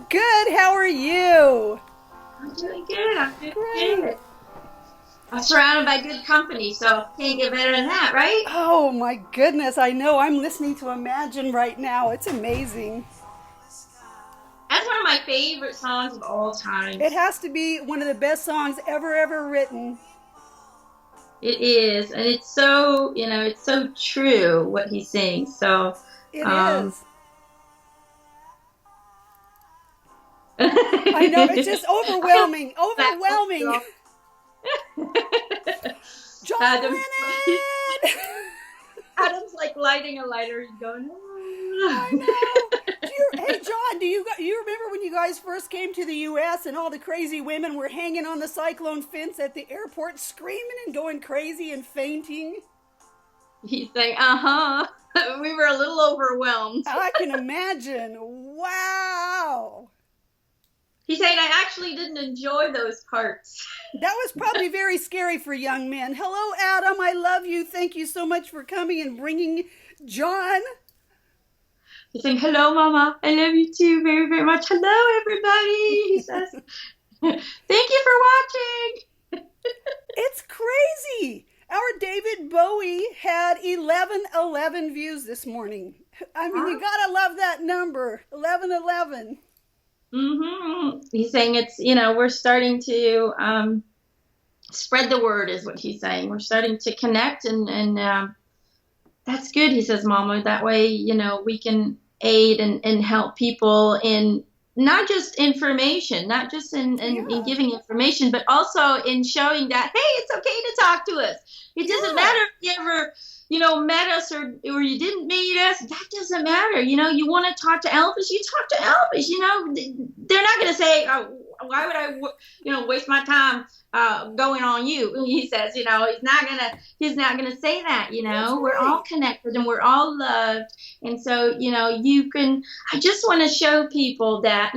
good. How are you? I'm doing good. I'm doing Great. good. I'm surrounded by good company, so can't get better than that, right? Oh my goodness, I know. I'm listening to Imagine right now. It's amazing. That's one of my favorite songs of all time. It has to be one of the best songs ever written. It is, and it's so, it's so true what he sings. So, It um, is. I know, it's just overwhelming. Overwhelming. John Adam's, Lennon! Adam's like lighting a lighter. He's going, I know. Hey John, do you remember when you guys first came to the U.S. and all the crazy women were hanging on the cyclone fence at the airport, screaming and going crazy and fainting? he's saying, uh-huh. We were a little overwhelmed. I can imagine. Wow. He's saying I actually didn't enjoy those parts. That was probably very scary for young men. Hello, Adam. I love you. Thank you so much for coming and bringing John. He's saying, hello, Mama. I love you too very, very much. Hello, everybody. He says, thank you for watching. It's crazy. Our David Bowie had 1111 views this morning. I mean, you gotta love that number, 1111. He's saying it's, we're starting to spread the word is what he's saying. We're starting to connect and that's good, he says, Mama. That way, we can aid and help people in not just information, not just in Yeah. giving information, but also in showing that, hey, it's okay to talk to us. It doesn't Yeah. matter if you ever, met us or you didn't meet us. That doesn't matter. You want to talk to Elvis, you talk to Elvis. They're not going to say, oh, why would I, waste my time going on you? He says, he's not gonna say that. That's We're all right. connected and we're all loved, and so you can. I just want to show people that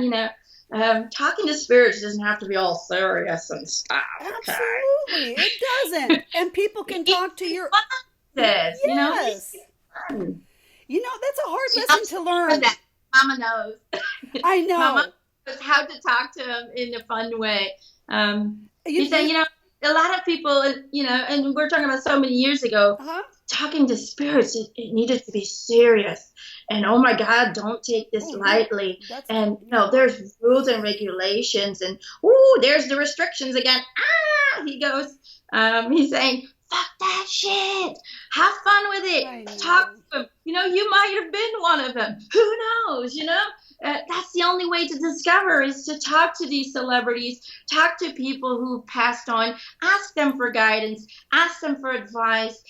talking to spirits doesn't have to be all serious and stuff. Okay. Absolutely. It doesn't. And people can It's talk to your. fun, says, Yes. it's fun. That's a hard See, lesson to for learn. that. Mama knows. I Mama know. knows how to talk to him in a fun way. You, He said, you, a lot of people, and we're talking about so many years ago, huh? talking to spirits, it needed to be serious. And oh my God, don't take this Oh, yeah. lightly. That's, And yeah. there's rules and regulations, and ooh, there's the restrictions again. He goes, he's saying, fuck that shit. Have fun with it. I Talk know. to them. You might have been one of them. Who knows? That's the only way to discover is to talk to these celebrities, talk to people who've passed on, ask them for guidance, ask them for advice.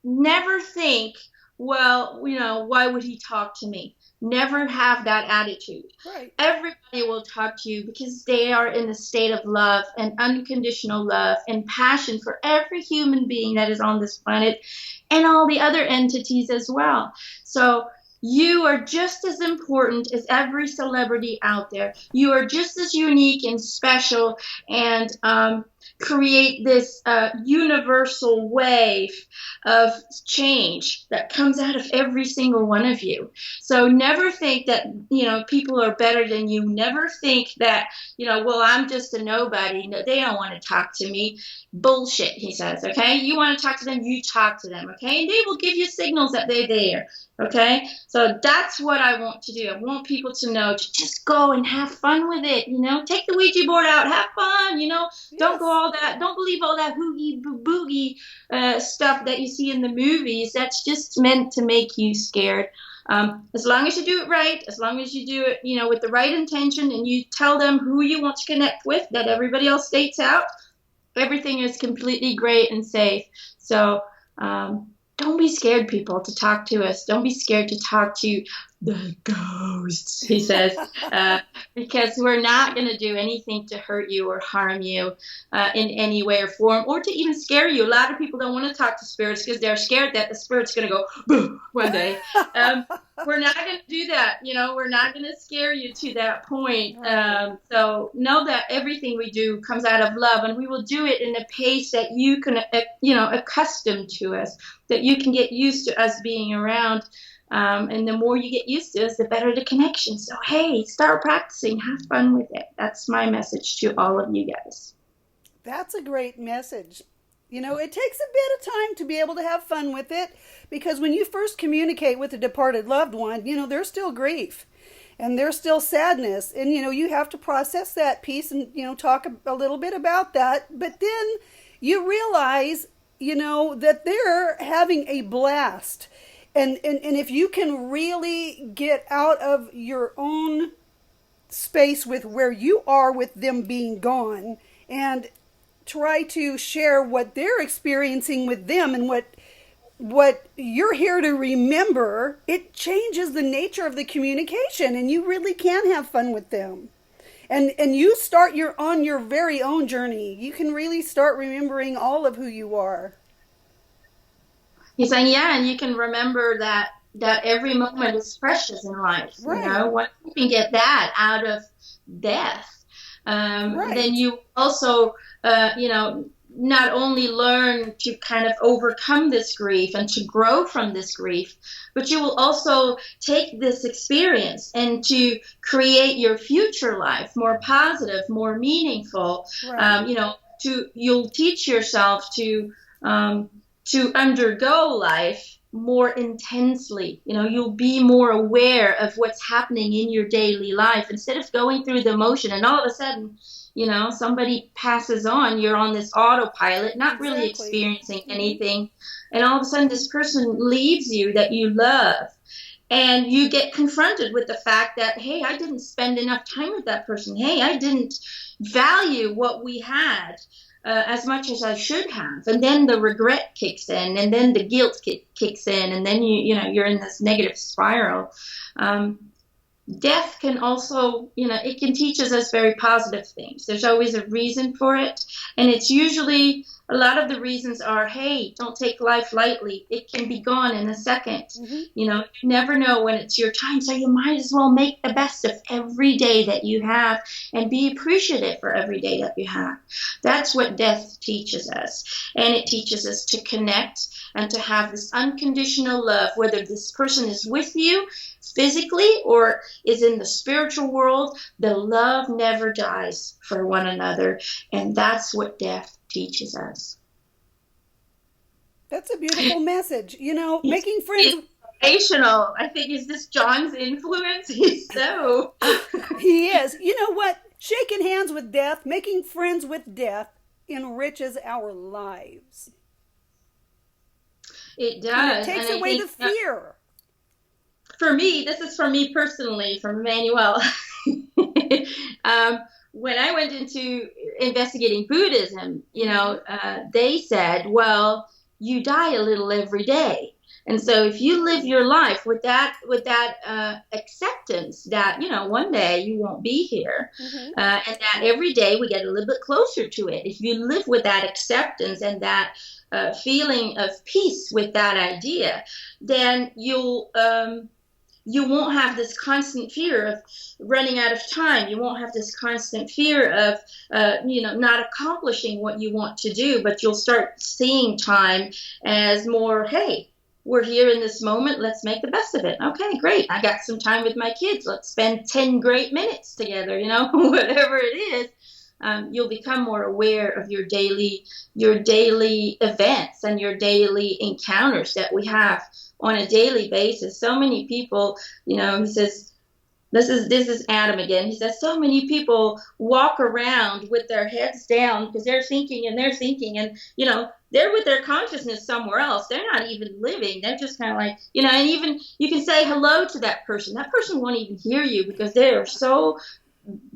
Never think, well, why would he talk to me? Never have that attitude. Right. Everybody will talk to you because they are in a state of love and unconditional love and passion for every human being that is on this planet and all the other entities as well. So you are just as important as every celebrity out there. You are just as unique and special and create this universal wave of change that comes out of every single one of you. So never think that, people are better than you. Never think that, well, I'm just a nobody. No, they don't want to talk to me. Bullshit, he says, okay? You want to talk to them, you talk to them, okay? And they will give you signals that they're there. Okay, so that's what I want to do. I want people to know to just go and have fun with it. Take the Ouija board out, have fun. Don't go Yes. all that. Don't believe all that hoogie boogie stuff that you see in the movies. That's just meant to make you scared. As long as you do it right, as long as you do it, with the right intention, and you tell them who you want to connect with, that everybody else states out, everything is completely great and safe. So. Don't be scared, people, to talk to us. Don't be scared to talk to the ghosts, he says, because we're not going to do anything to hurt you or harm you in any way or form, or to even scare you. A lot of people don't want to talk to spirits because they're scared that the spirit's going to go boo one day. We're not going to do that. We're not going to scare you to that point. Right. So know that everything we do comes out of love, and we will do it in a pace that you can, accustom to us, that you can get used to us being around. And the more you get used to it, the better the connection. So, hey, start practicing. Have fun with it. That's my message to all of you guys. That's a great message. It takes a bit of time to be able to have fun with it because when you first communicate with a departed loved one, there's still grief and there's still sadness. And, you have to process that piece and, talk a little bit about that. But then you realize, that they're having a blast. And if you can really get out of your own space with where you are with them being gone and try to share what they're experiencing with them and what you're here to remember, it changes the nature of the communication and you really can have fun with them. And you start on your very own journey. You can really start remembering all of who you are. He's saying, yeah, and you can remember that every moment is precious in life. Right. Once you can get that out of death, Right. then you also, not only learn to kind of overcome this grief and to grow from this grief, but you will also take this experience and to create your future life more positive, more meaningful. Right. You'll teach yourself to undergo life more intensely. You'll be more aware of what's happening in your daily life instead of going through the motion and all of a sudden, somebody passes on, you're on this autopilot, not really Exactly. experiencing Mm-hmm. anything. And all of a sudden this person leaves you that you love. And you get confronted with the fact that, hey, I didn't spend enough time with that person. Hey, I didn't value what we had as much as I should have. And then the regret kicks in, and then the guilt kicks in, and then you're in this negative spiral. Um, Death can also, it can teach us very positive things. There's always a reason for it. And it's usually, a lot of the reasons are, hey, don't take life lightly. It can be gone in a second. Mm-hmm. You never know when it's your time. So you might as well make the best of every day that you have and be appreciative for every day that you have. That's what death teaches us. And it teaches us to connect and to have this unconditional love, whether this person is with you physically or is in the spiritual world. The love never dies for one another, and that's what death teaches us. That's a beautiful message. He's Making friends. inspirational. I think is this John's influence. He's so. He is. You know what? Shaking hands with death, making friends with death enriches our lives. It And it does, and takes I away think the fear. for me, this is for me personally, from Emmanuel. um, when I went into investigating Buddhism, Mm-hmm. they said, well, you die a little every day. And so if you live your life with that acceptance that, one day you won't be here, Mm-hmm. and that every day we get a little bit closer to it. If you live with that acceptance and that feeling of peace with that idea, then you won't have this constant fear of running out of time. You won't have this constant fear of, not accomplishing what you want to do, but you'll start seeing time as more, hey, we're here in this moment. Let's make the best of it. Okay, great. I got some time with my kids. Let's spend 10 great minutes together, whatever it is. You'll become more aware of your daily events and your daily encounters that we have on a daily basis. So many people, he says, this is Adam again. He says so many people walk around with their heads down because they're thinking and they're thinking, and they're with their consciousness somewhere else. They're not even living. They're just kind of like, and even you can say hello to that person. That person won't even hear you because they're so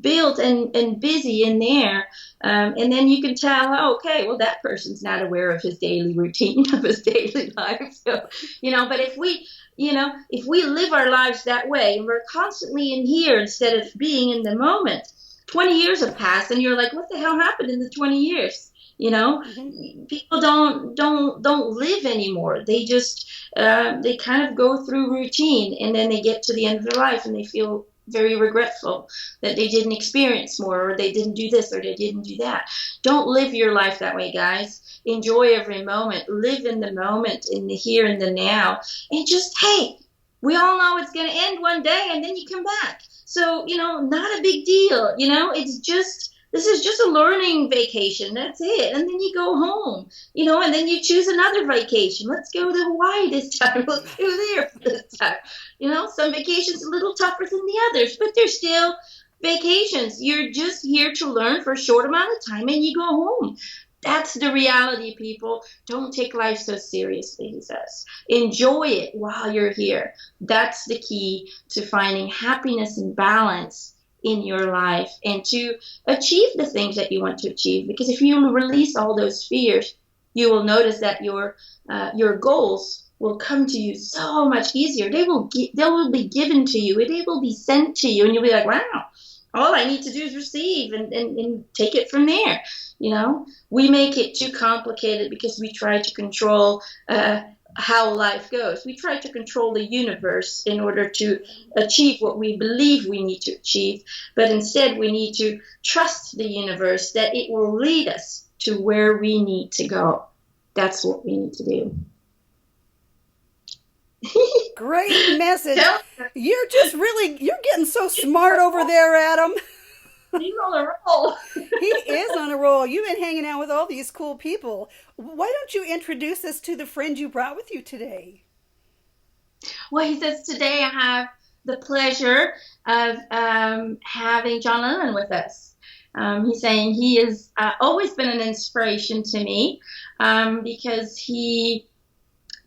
built and busy in there. And then you can tell, oh, okay, well, that person's not aware of his daily routine, of his daily life. So, but if we live our lives that way and we're constantly in here instead of being in the moment, 20 years have passed and you're like, what the hell happened in the 20 years? Mm-hmm. People don't live anymore. They just they kind of go through routine, and then they get to the end of their life and they feel very regretful that they didn't experience more, or they didn't do this, or they didn't do that. Don't live your life that way, guys. Enjoy every moment. Live in the moment, in the here and the now, and just, hey, We all know it's going to end one day, and then you come back. So, not a big deal. It's just, this is just a learning vacation. That's it. And then you go home, and then you choose another vacation. Let's go to Hawaii this time. Let's go there this time. Some vacations a little tougher than the others, but they're still vacations. You're just here to learn for a short amount of time, and you go home. That's the reality, people. Don't take life so seriously, he says. Enjoy it while you're here. That's the key to finding happiness and balance in your life and to achieve the things that you want to achieve. Because if you release all those fears, you will notice that your goals will come to you so much easier. They will be given to you. They will be sent to you, and you'll be like, wow, all I need to do is receive and take it from there. We make it too complicated because we try to control how life goes. We try to control the universe in order to achieve what we believe we need to achieve. But instead, we need to trust the universe that it will lead us to where we need to go. That's what we need to do. Great message. You're getting so smart over there, Adam. He's on a roll. He is on a roll. You've been hanging out with all these cool people. Why don't you introduce us to the friend you brought with you today? Well, he says today I have the pleasure of having John Lennon with us. He's saying he has always been an inspiration to me because he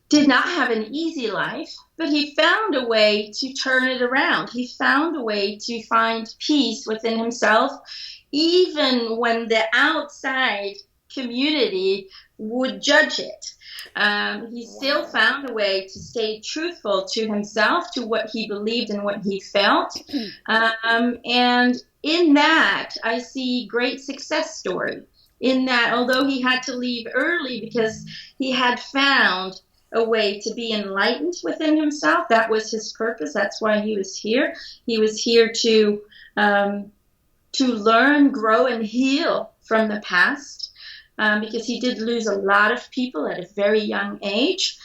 did not have an easy life, but he found a way to turn it around. He found a way to find peace within himself, even when the outside community would judge it. He still found a way to stay truthful to himself, to what he believed and what he felt. And in that, I see great success story. In that, although he had to leave early because he had found a way to be enlightened within himself. That was his purpose. That's why he was here. He was here to learn, grow, and heal from the past, because he did lose a lot of people at a very young age.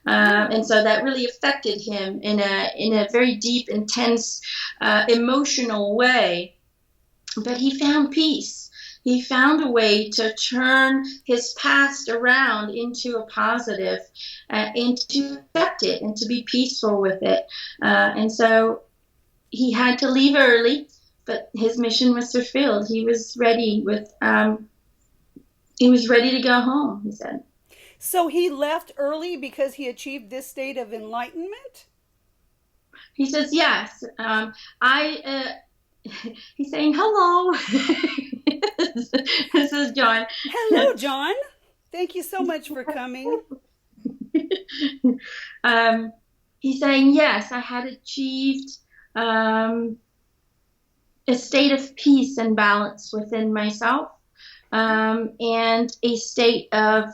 And so that really affected him in a very deep, intense, emotional way. But he found peace. He found a way to turn his past around into a positive, and to accept it and to be peaceful with it. And so he had to leave early, but his mission was fulfilled. He was ready to go home, he said. So he left early because he achieved this state of enlightenment? He says, yes. He's saying, hello. This is John. Hello, John. Thank you so much for coming. He's saying, yes, I had achieved a state of peace and balance within myself, and a state of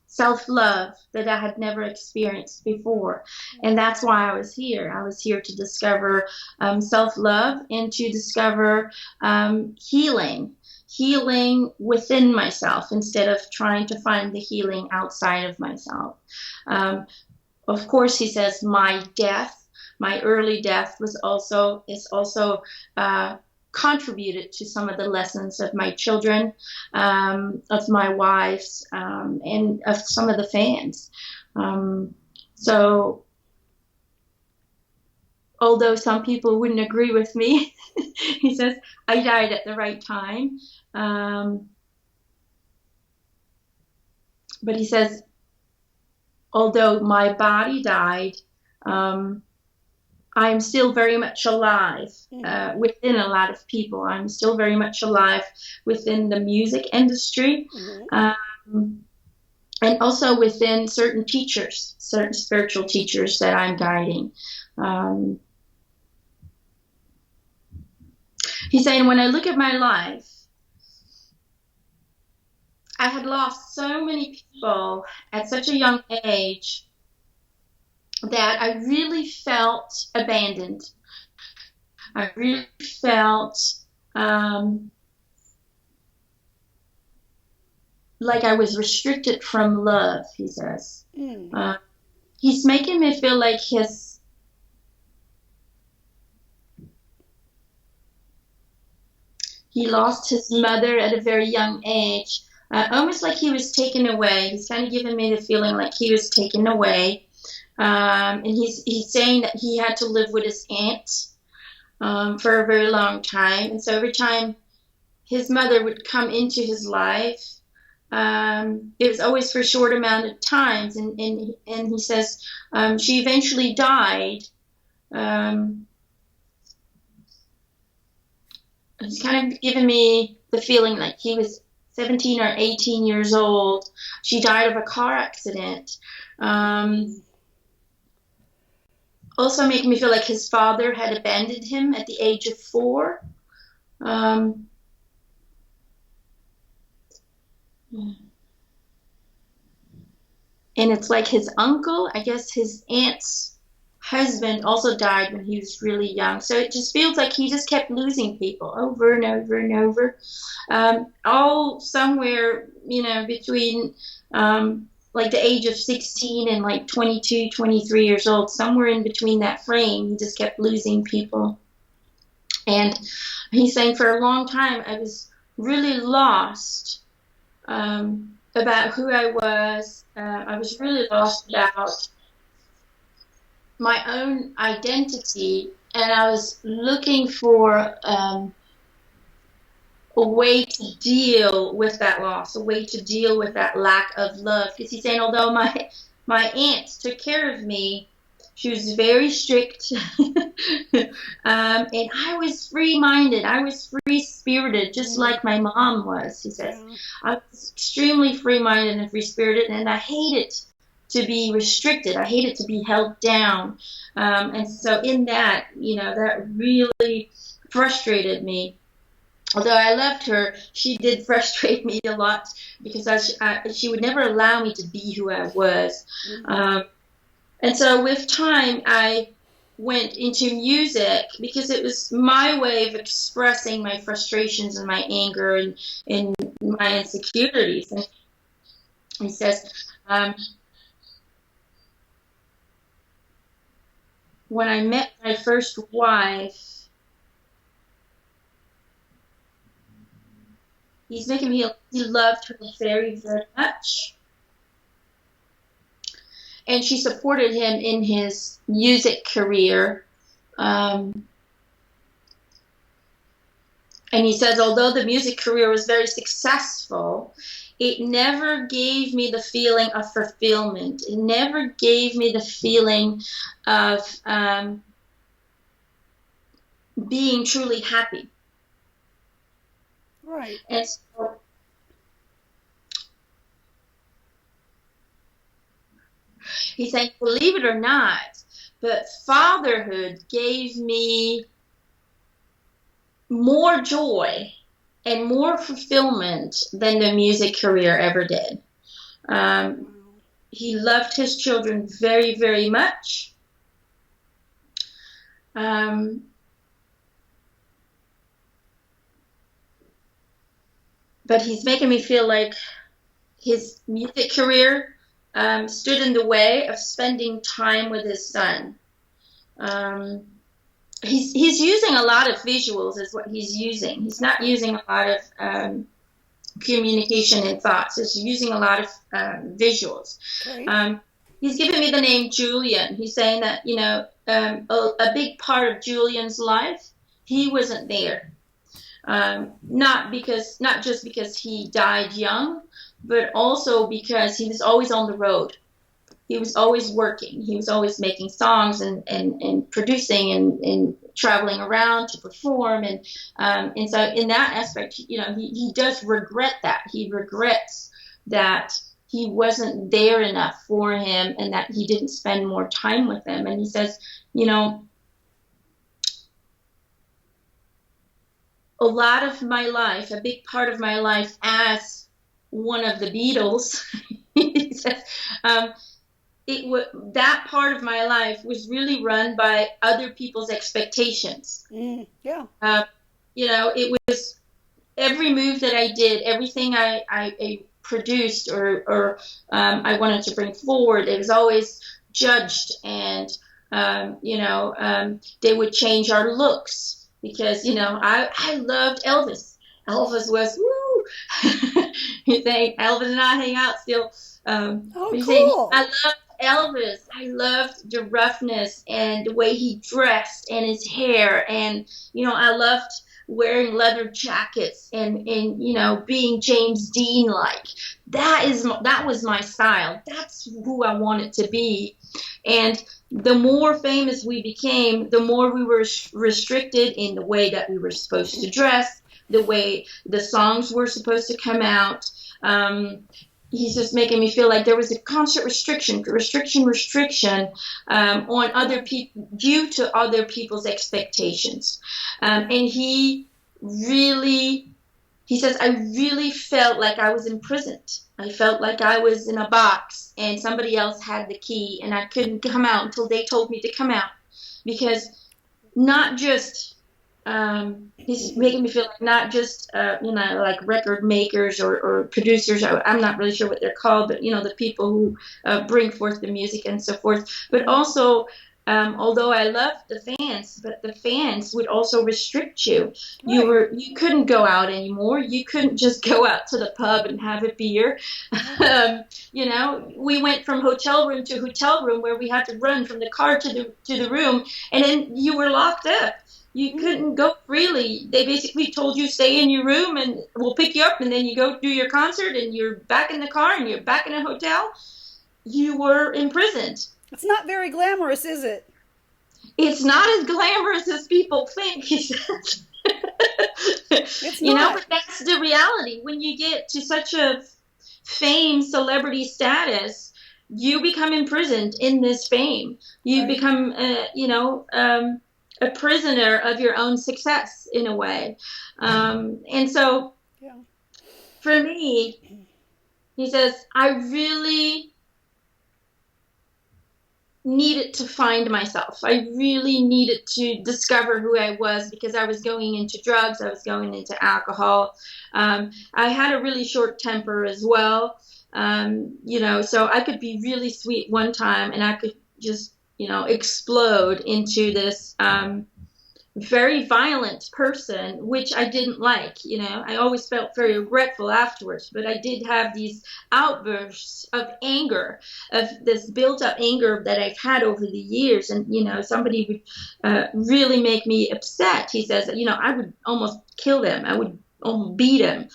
self-love that I had never experienced before. And that's why I was here. I was here to discover self-love and to discover healing within myself instead of trying to find the healing outside of myself. Of course, he says, my early death is also contributed to some of the lessons of my children, of my wives, and of some of the fans. So although some people wouldn't agree with me, he says, I died at the right time. But he says, although my body died, I'm still very much alive within a lot of people. I'm still very much alive within the music industry, and also within certain teachers, certain spiritual teachers that I'm guiding. He's saying, when I look at my life, I had lost so many people at such a young age that I really felt abandoned. I really felt like I was restricted from love, he says. He's making me feel like his He lost his mother at a very young age, almost like he was taken away. He's kind of given me the feeling like he was taken away. And he's saying that he had to live with his aunt for a very long time. And so every time his mother would come into his life, it was always for a short amount of times. And he says she eventually died. He's kind of given me the feeling like he was 17 or 18 years old. She died of a car accident. Also making me feel like his father had abandoned him at the age of 4. And it's like his uncle, I guess his aunt's husband also died when he was really young. So it just feels like he just kept losing people over and over and over. All somewhere, between like the age of 16 and like 22, 23 years old, somewhere in between that frame, he just kept losing people. And he's saying for a long time, I was really lost about who I was. I was really lost about my own identity, and I was looking for a way to deal with that loss, a way to deal with that lack of love. Because he's saying, although my aunt took care of me, she was very strict, and I was free-minded, I was free-spirited, just like my mom was, he says. I was extremely free-minded and free-spirited, and I hated to be restricted. I hated to be held down. And so in that, that really frustrated me. Although I loved her, she did frustrate me a lot because she would never allow me to be who I was. And so with time, I went into music because it was my way of expressing my frustrations and my anger and my insecurities. And he says, when I met my first wife, he's making me feel he loved her very, very much. And she supported him in his music career. And he says, although the music career was very successful, it never gave me the feeling of fulfillment. It never gave me the feeling of being truly happy. Right. And so he's saying, believe it or not, but fatherhood gave me more joy and more fulfillment than the music career ever did. He loved his children very, very much. But he's making me feel like his music career stood in the way of spending time with his son. He's using a lot of visuals is what he's using. He's not using a lot of communication and thoughts. He's using a lot of visuals. Okay. He's giving me the name Julian. He's saying that, a big part of Julian's life, he wasn't there. Not just because he died young, but also because he was always on the road. He was always working. He was always making songs and producing and traveling around to perform. And so in that aspect, he does regret that. He regrets that he wasn't there enough for him and that he didn't spend more time with him. And he says, a lot of my life, a big part of my life as one of the Beatles, he says, that part of my life was really run by other people's expectations. Yeah. It was every move that I did, everything I produced or I wanted to bring forward, it was always judged, and they would change our looks because I loved Elvis. Elvis was woo. He's saying Elvis and I hang out still. Oh, He's saying cool. I loved Elvis. I loved the roughness and the way he dressed and his hair, and I loved wearing leather jackets and being James Dean like. That was my style. That's who I wanted to be. And the more famous we became, the more we were restricted in the way that we were supposed to dress, the way the songs were supposed to come out. He's just making me feel like there was a constant restriction on other people due to other people's expectations. And he says, I really felt like I was imprisoned. I felt like I was in a box and somebody else had the key and I couldn't come out until they told me to come out. Because not just, he's making me feel like not just, like record makers or producers. I'm not really sure what they're called, but, the people who bring forth the music and so forth. But also, although I loved the fans, but the fans would also restrict you. Right. You couldn't go out anymore. You couldn't just go out to the pub and have a beer. We went from hotel room to hotel room where we had to run from the car to the room, and then you were locked up. You couldn't go freely. They basically told you stay in your room and we'll pick you up, and then you go do your concert and you're back in the car and you're back in a hotel. You were imprisoned. It's not very glamorous, is it? It's not as glamorous as people think, he says. It's not. But that's the reality. When you get to such a fame, celebrity status, you become imprisoned in this fame. You Right. become, a prisoner of your own success in a way. And so Yeah. for me, he says, I really needed to find myself. I really needed to discover who I was because I was going into drugs. I was going into alcohol. I had a really short temper as well. So I could be really sweet one time and I could just, explode into this very violent person, which I didn't like. I always felt very regretful afterwards, but I did have these outbursts of anger, of this built up anger that I've had over the years. And, somebody would really make me upset. He says, I would almost kill them. I would almost beat them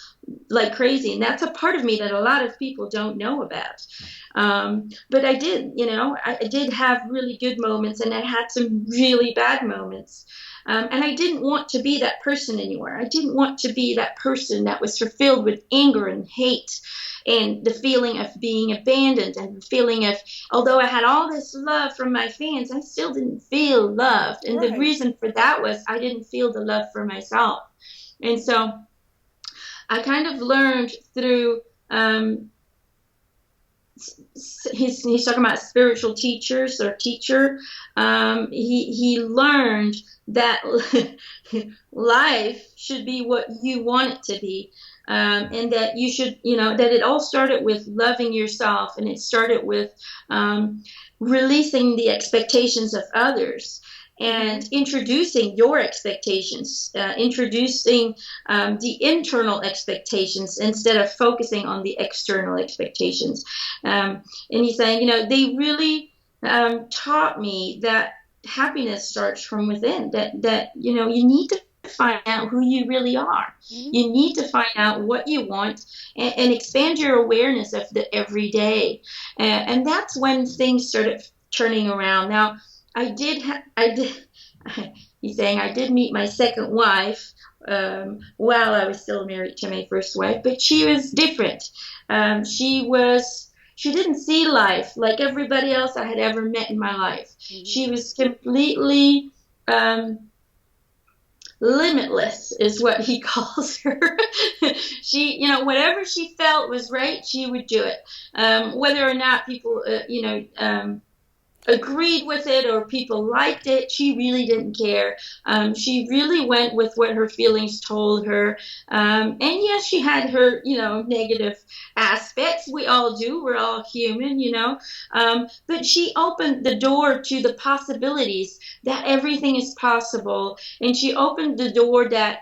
like crazy. And that's a part of me that a lot of people don't know about. But I did, I did have really good moments and I had some really bad moments. And I didn't want to be that person anymore. I didn't want to be that person that was fulfilled with anger and hate and the feeling of being abandoned and the feeling of, although I had all this love from my fans, I still didn't feel loved. And the Right. reason for that was I didn't feel the love for myself. And so I kind of learned through, he's talking about spiritual teachers or teacher. He learned that life should be what you want it to be, and that you should, that it all started with loving yourself, and it started with releasing the expectations of others and introducing your expectations, introducing the internal expectations instead of focusing on the external expectations. And he's saying, they really taught me that happiness starts from within, that you need to find out who you really are. You need to find out what you want and expand your awareness of the everyday. And that's when things started turning around. Now, he's saying I did meet my second wife while I was still married to my first wife, but she was different. She didn't see life like everybody else I had ever met in my life. She was completely limitless, is what he calls her. She, whatever she felt was right, she would do it. Whether or not people, agreed with it or people liked it, she really didn't care. She really went with what her feelings told her. And yes, she had her, negative aspects. We all do. We're all human, but she opened the door to the possibilities that everything is possible. And she opened the door that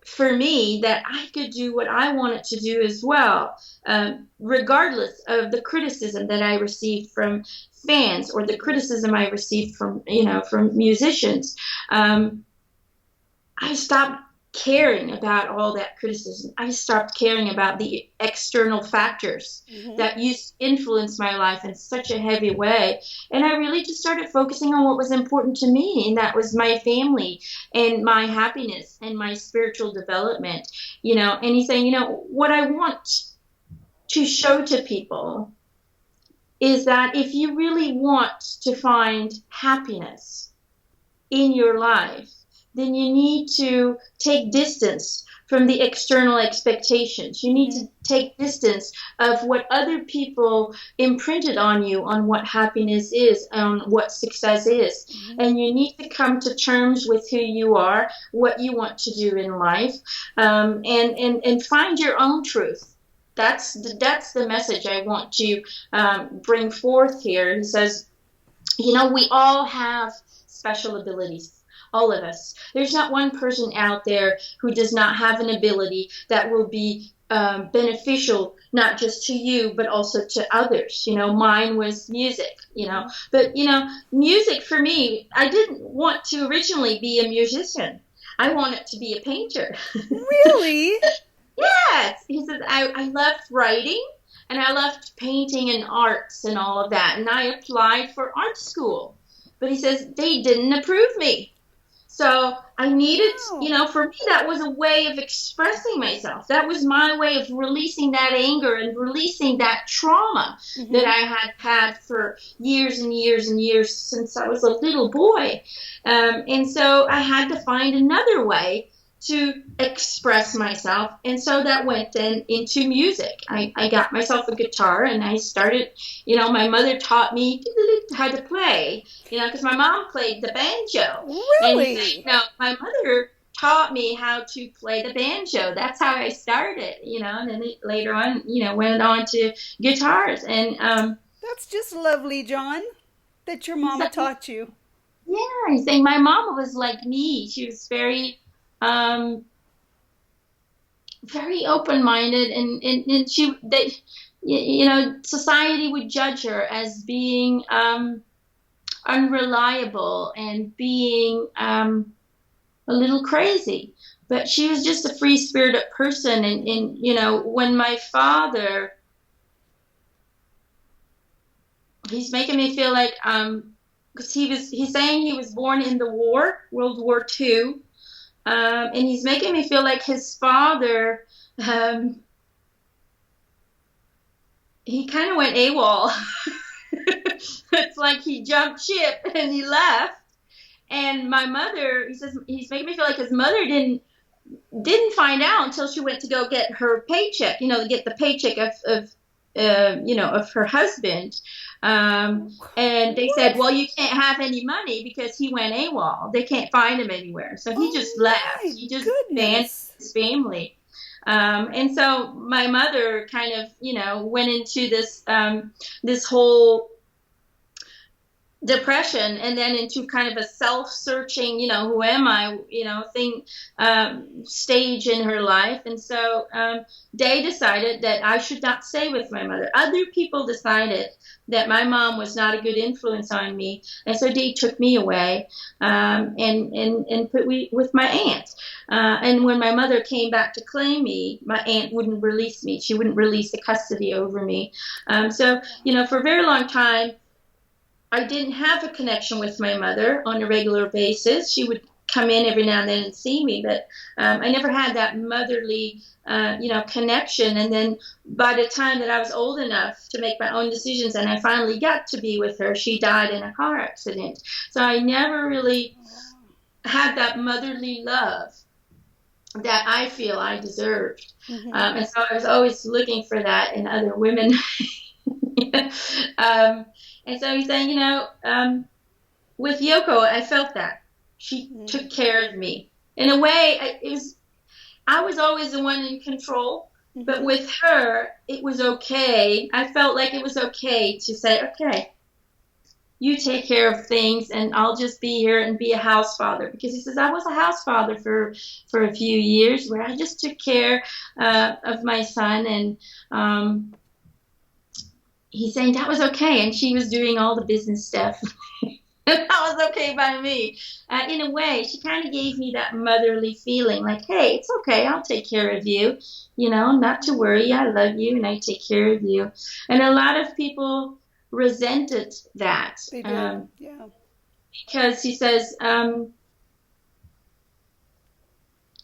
for me that I could do what I wanted to do as well, regardless of the criticism that I received from fans or the criticism I received from, from musicians. I stopped caring about all that criticism. I stopped caring about the external factors Mm-hmm. that used to influence my life in such a heavy way. And I really just started focusing on what was important to me, and that was my family and my happiness and my spiritual development, And he's saying, what I want to show to people is that if you really want to find happiness in your life, then you need to take distance from the external expectations. You need Mm-hmm. to take distance of what other people imprinted on you on what happiness is, on what success is. Mm-hmm. And you need to come to terms with who you are, what you want to do in life, and find your own truth. That's the message I want to bring forth here. He says, we all have special abilities. All of us. There's not one person out there who does not have an ability that will be beneficial, not just to you, but also to others. Mine was music, But, music for me, I didn't want to originally be a musician. I wanted to be a painter. Really? Yes. He says, I loved writing and I loved painting and arts and all of that. And I applied for art school. But he says, they didn't approve me. So I needed, Wow. for me, that was a way of expressing myself. That was my way of releasing that anger and releasing that trauma that Mm-hmm. I had had for years and years and years since I was a little boy. And so I had to find another way to express myself. And so that went then into music. I got myself a guitar and I started, my mother taught me how to play, because my mom played the banjo. And, Really? my mother taught me how to play the banjo. That's how I started, and then later on, went on to guitars. And That's just lovely, John, that your he's mama like, taught you. yeah, he's saying my mom was like me. She was um, very open-minded, and society would judge her as being unreliable and being a little crazy, but she was just a free-spirited person. And when my father, he's making me feel like because he's saying he was born in the World War II. And he's making me feel like his father, um, he kind of went AWOL. It's like he jumped ship and he left. And my mother, he says, he's making me feel like his mother didn't find out until she went to go get her paycheck, to get the paycheck of her husband. And they said, What? well, you can't have any money because he went AWOL. They can't find him anywhere. So he just Oh left. my He just abandoned goodness. his family. And so my mother kind of, went into this whole depression, and then into kind of a self-searching, who am I, thing, stage in her life. And so they decided that I should not stay with my mother. Other people decided that my mom was not a good influence on me, and so they took me away, and put me with my aunt. And when my mother came back to claim me, my aunt wouldn't release me. She wouldn't release the custody over me. So for a very long time I didn't have a connection with my mother on a regular basis. She would come in every now and then and see me, but I never had that motherly, connection. And then by the time that I was old enough to make my own decisions and I finally got to be with her, she died in a car accident. So I never really had that motherly love that I feel I deserved. Mm-hmm. And so I was always looking for that in other women. um, and so he's saying, with Yoko, I felt that she Mm-hmm. took care of me in a way. I was always the one in control, but Mm-hmm. with her, it was okay. I felt like it was okay to say, okay, you take care of things, and I'll just be here and be a house father. Because he says, I was a house father for a few years where I just took care of my son. And he's saying that was okay. And she was doing all the business stuff. That was okay by me. In a way, she kind of gave me that motherly feeling, like, hey, it's okay, I'll take care of you. Not to worry, I love you and I take care of you. And a lot of people resented that. They did, yeah. Because he says, a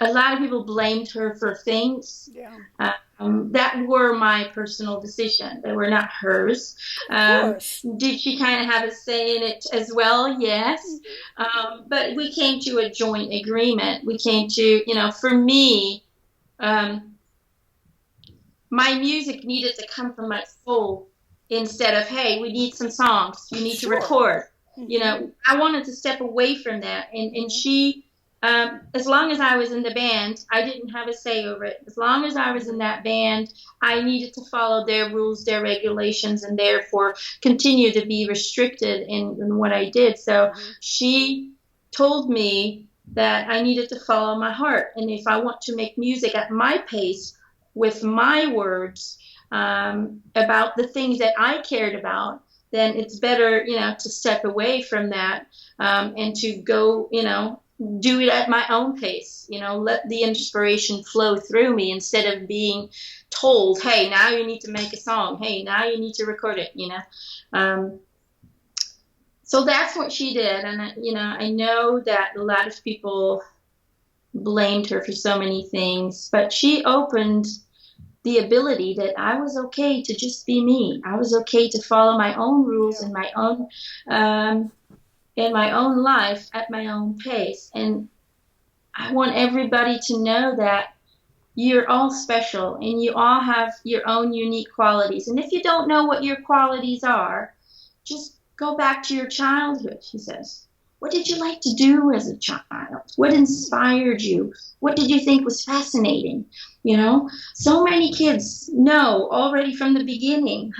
lot of people blamed her for things that were my personal decision. They were not hers. Did she kind of have a say in it as well? Yes. But we came to a joint agreement. We came to, for me, my music needed to come from my soul instead of, hey, we need some songs. You need to record. I wanted to step away from that. And she... as long as I was in the band, I didn't have a say over it. As long as I was in that band, I needed to follow their rules, their regulations, and therefore continue to be restricted in what I did. So she told me that I needed to follow my heart. And if I want to make music at my pace with my words about the things that I cared about, then it's better, to step away from that and to go, do it at my own pace, let the inspiration flow through me instead of being told, hey, now you need to make a song. Hey, now you need to record it, So that's what she did. And, I know that a lot of people blamed her for so many things, but she opened the ability that I was okay to just be me. I was okay to follow my own rules and my own, in my own life at my own pace. And I want everybody to know that you're all special and you all have your own unique qualities. And if you don't know what your qualities are, just go back to your childhood, he says. What did you like to do as a child? What inspired you? What did you think was fascinating? So many kids know already from the beginning,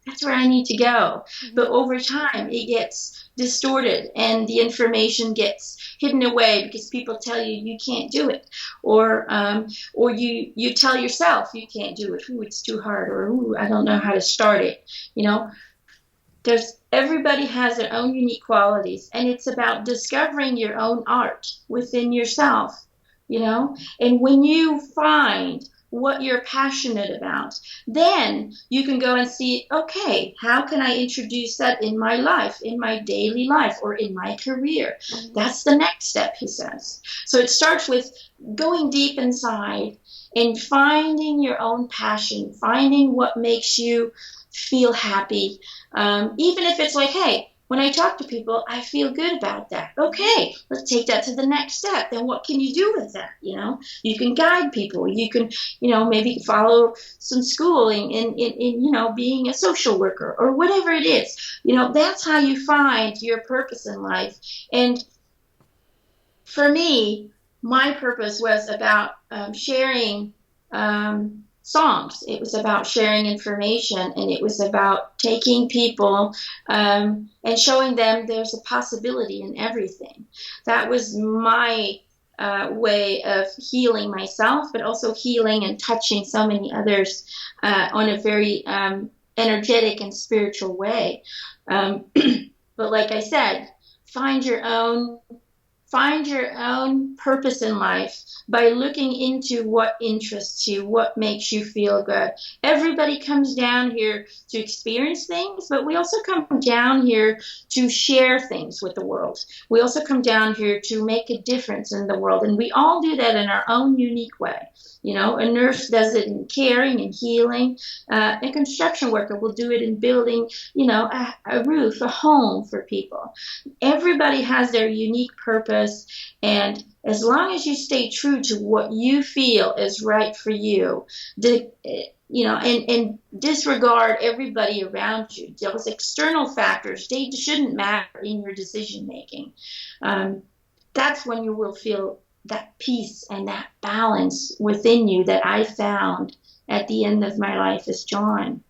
that's where I need to go. But over time, it gets distorted and the information gets hidden away because people tell you you can't do it, or you tell yourself you can't do it. Ooh, it's too hard, or ooh, I don't know how to start it. Everybody has their own unique qualities, and it's about discovering your own art within yourself. And when you find what you're passionate about, then you can go and see, okay, how can I introduce that in my life, in my daily life, or in my career? That's the next step, he says. So it starts with going deep inside and finding your own passion, finding what makes you feel happy. Even if it's like, hey, when I talk to people, I feel good about that. Okay, let's take that to the next step. Then what can you do with that? You can guide people. You can, maybe follow some schooling in being a social worker or whatever it is. That's how you find your purpose in life. And for me, my purpose was about sharing songs. It was about sharing information, and it was about taking people and showing them there's a possibility in everything. That was my way of healing myself, but also healing and touching so many others on a very energetic and spiritual way. But like I said, find your own purpose in life by looking into what interests you, what makes you feel good. Everybody comes down here to experience things, but we also come down here to share things with the world. We also come down here to make a difference in the world, and we all do that in our own unique way. A nurse does it in caring and healing. A construction worker will do it in building, a roof, a home for people. Everybody has their unique purpose, and as long as you stay true to what you feel is right for you, and disregard everybody around you, those external factors, they shouldn't matter in your decision making. That's when you will feel that peace and that balance within you that I found at the end of my life as John.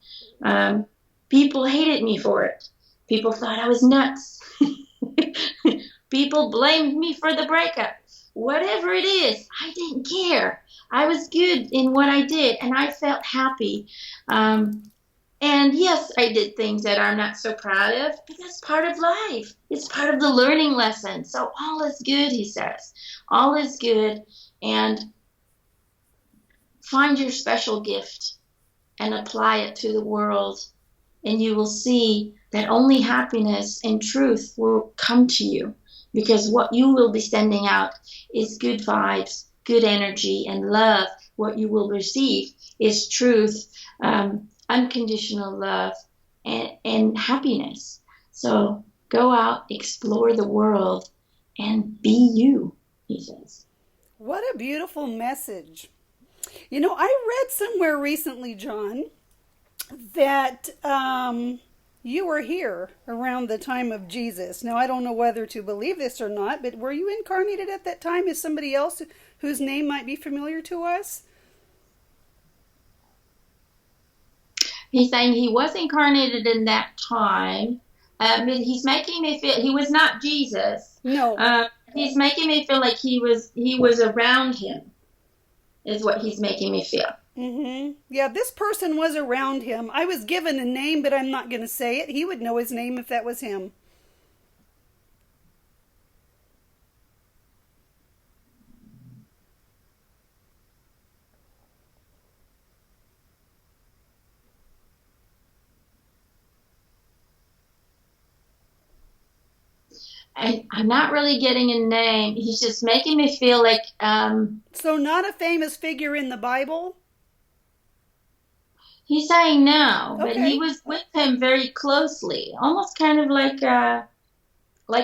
People hated me for it. People thought I was nuts. People blamed me for the breakup. Whatever it is, I didn't care. I was good in what I did, and I felt happy. Um, and yes, I did things that I'm not so proud of, but that's part of life. It's part of the learning lesson. So all is good, he says. All is good. And find your special gift and apply it to the world. And you will see that only happiness and truth will come to you, because what you will be sending out is good vibes, good energy, and love. What you will receive is truth, unconditional love, and happiness. So go out, explore the world, and be you, he says. What a beautiful message. You know, I read somewhere recently, John, that you were here around the time of Jesus. Now, I don't know whether to believe this or not, but were you incarnated at that time as somebody else whose name might be familiar to us? He's saying he was incarnated in that time. He's making me feel he was not Jesus. No. He's making me feel like he was around him, is what he's making me feel. Yeah, this person was around him. I was given a name, but I'm not going to say it. He would know his name if that was him. I'm not really getting a name. He's just making me feel like So not a famous figure in the Bible? he's saying no, but he Okay. was with him very closely, almost kind of like